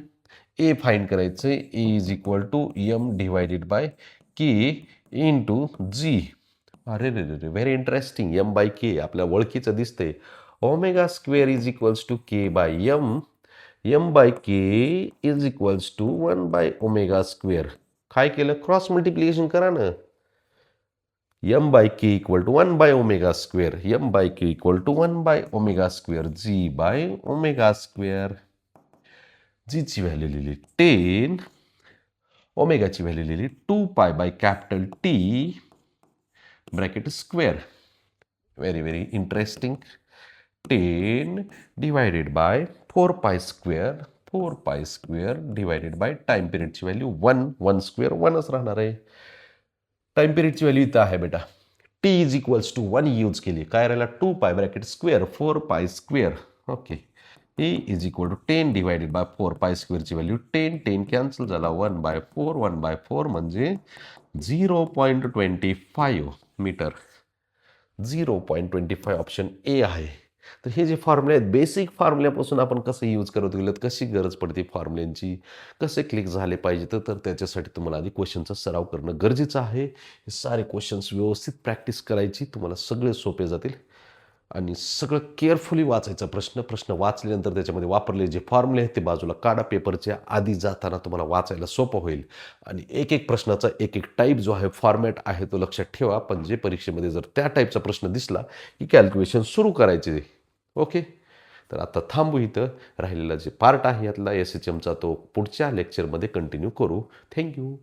ए फाईंड करायचं आहे a is equal to m divided by k into g अरे रे रे रे very interesting m by k आपल्या ओळखीचं दिसतंय omega square is equals to k by m m by k is equals to 1/ω². काय केलं? क्रॉस मल्टिप्लिकेशन करा ना. M by k equal to 1/ω². M by k equal to 1/ω². G by ω². जीची value लिहिली 10. ओमेगाची व्हॅल्यू लिहिली 2π/T bracket square. Very very interesting. 10 divided by 4π² 4π² divided by time पिरियडची value 1 1² राहणार आहे. टाइम पिरियडची व्हॅल्यू इथं आहे बेटा. T is equals to 1 use केली. काय राहिला? 2π bracket square 4π². Okay. E is equal to 10 divided by 4π² value 10 cancel झाला. 1/4 म्हणजे 0.25 मीटर. 0.25 ऑप्शन ए आहे. तर हे जे फॉर्म्युले आहेत बेसिक फॉर्म्युल्यापासून आपण कसं यूज करत गेलो, कशी गरज पडते फॉर्म्युल्यांची, कसे क्लिक झाले पाहिजे, तर त्याच्यासाठी तुम्हाला आधी क्वेश्चनचा सराव करणं गरजेचं आहे. हे सारे क्वेश्चन्स व्यवस्थित प्रॅक्टिस करायची, तुम्हाला सगळे सोपे जातील. आणि सगळं केअरफुली वाचायचं. प्रश्न वाचल्यानंतर त्याच्यामध्ये वापरले जे फॉर्म्युले आहेत ते बाजूला काढा. पेपरच्या आधी जाताना तुम्हाला वाचायला सोपं होईल. आणि एक प्रश्नाचा एक टाईप जो आहे फॉर्मॅट आहे तो लक्षात ठेवा. पण जे परीक्षेमध्ये जर त्या टाईपचा प्रश्न दिसला की कॅल्क्युलेशन सुरू करायचे. ओके. तर आता थांबू इथं. राहिलेला जे पार्ट आहे यातला SHMचा तो पुढच्या लेक्चरमध्ये कंटिन्यू करू. थँक्यू.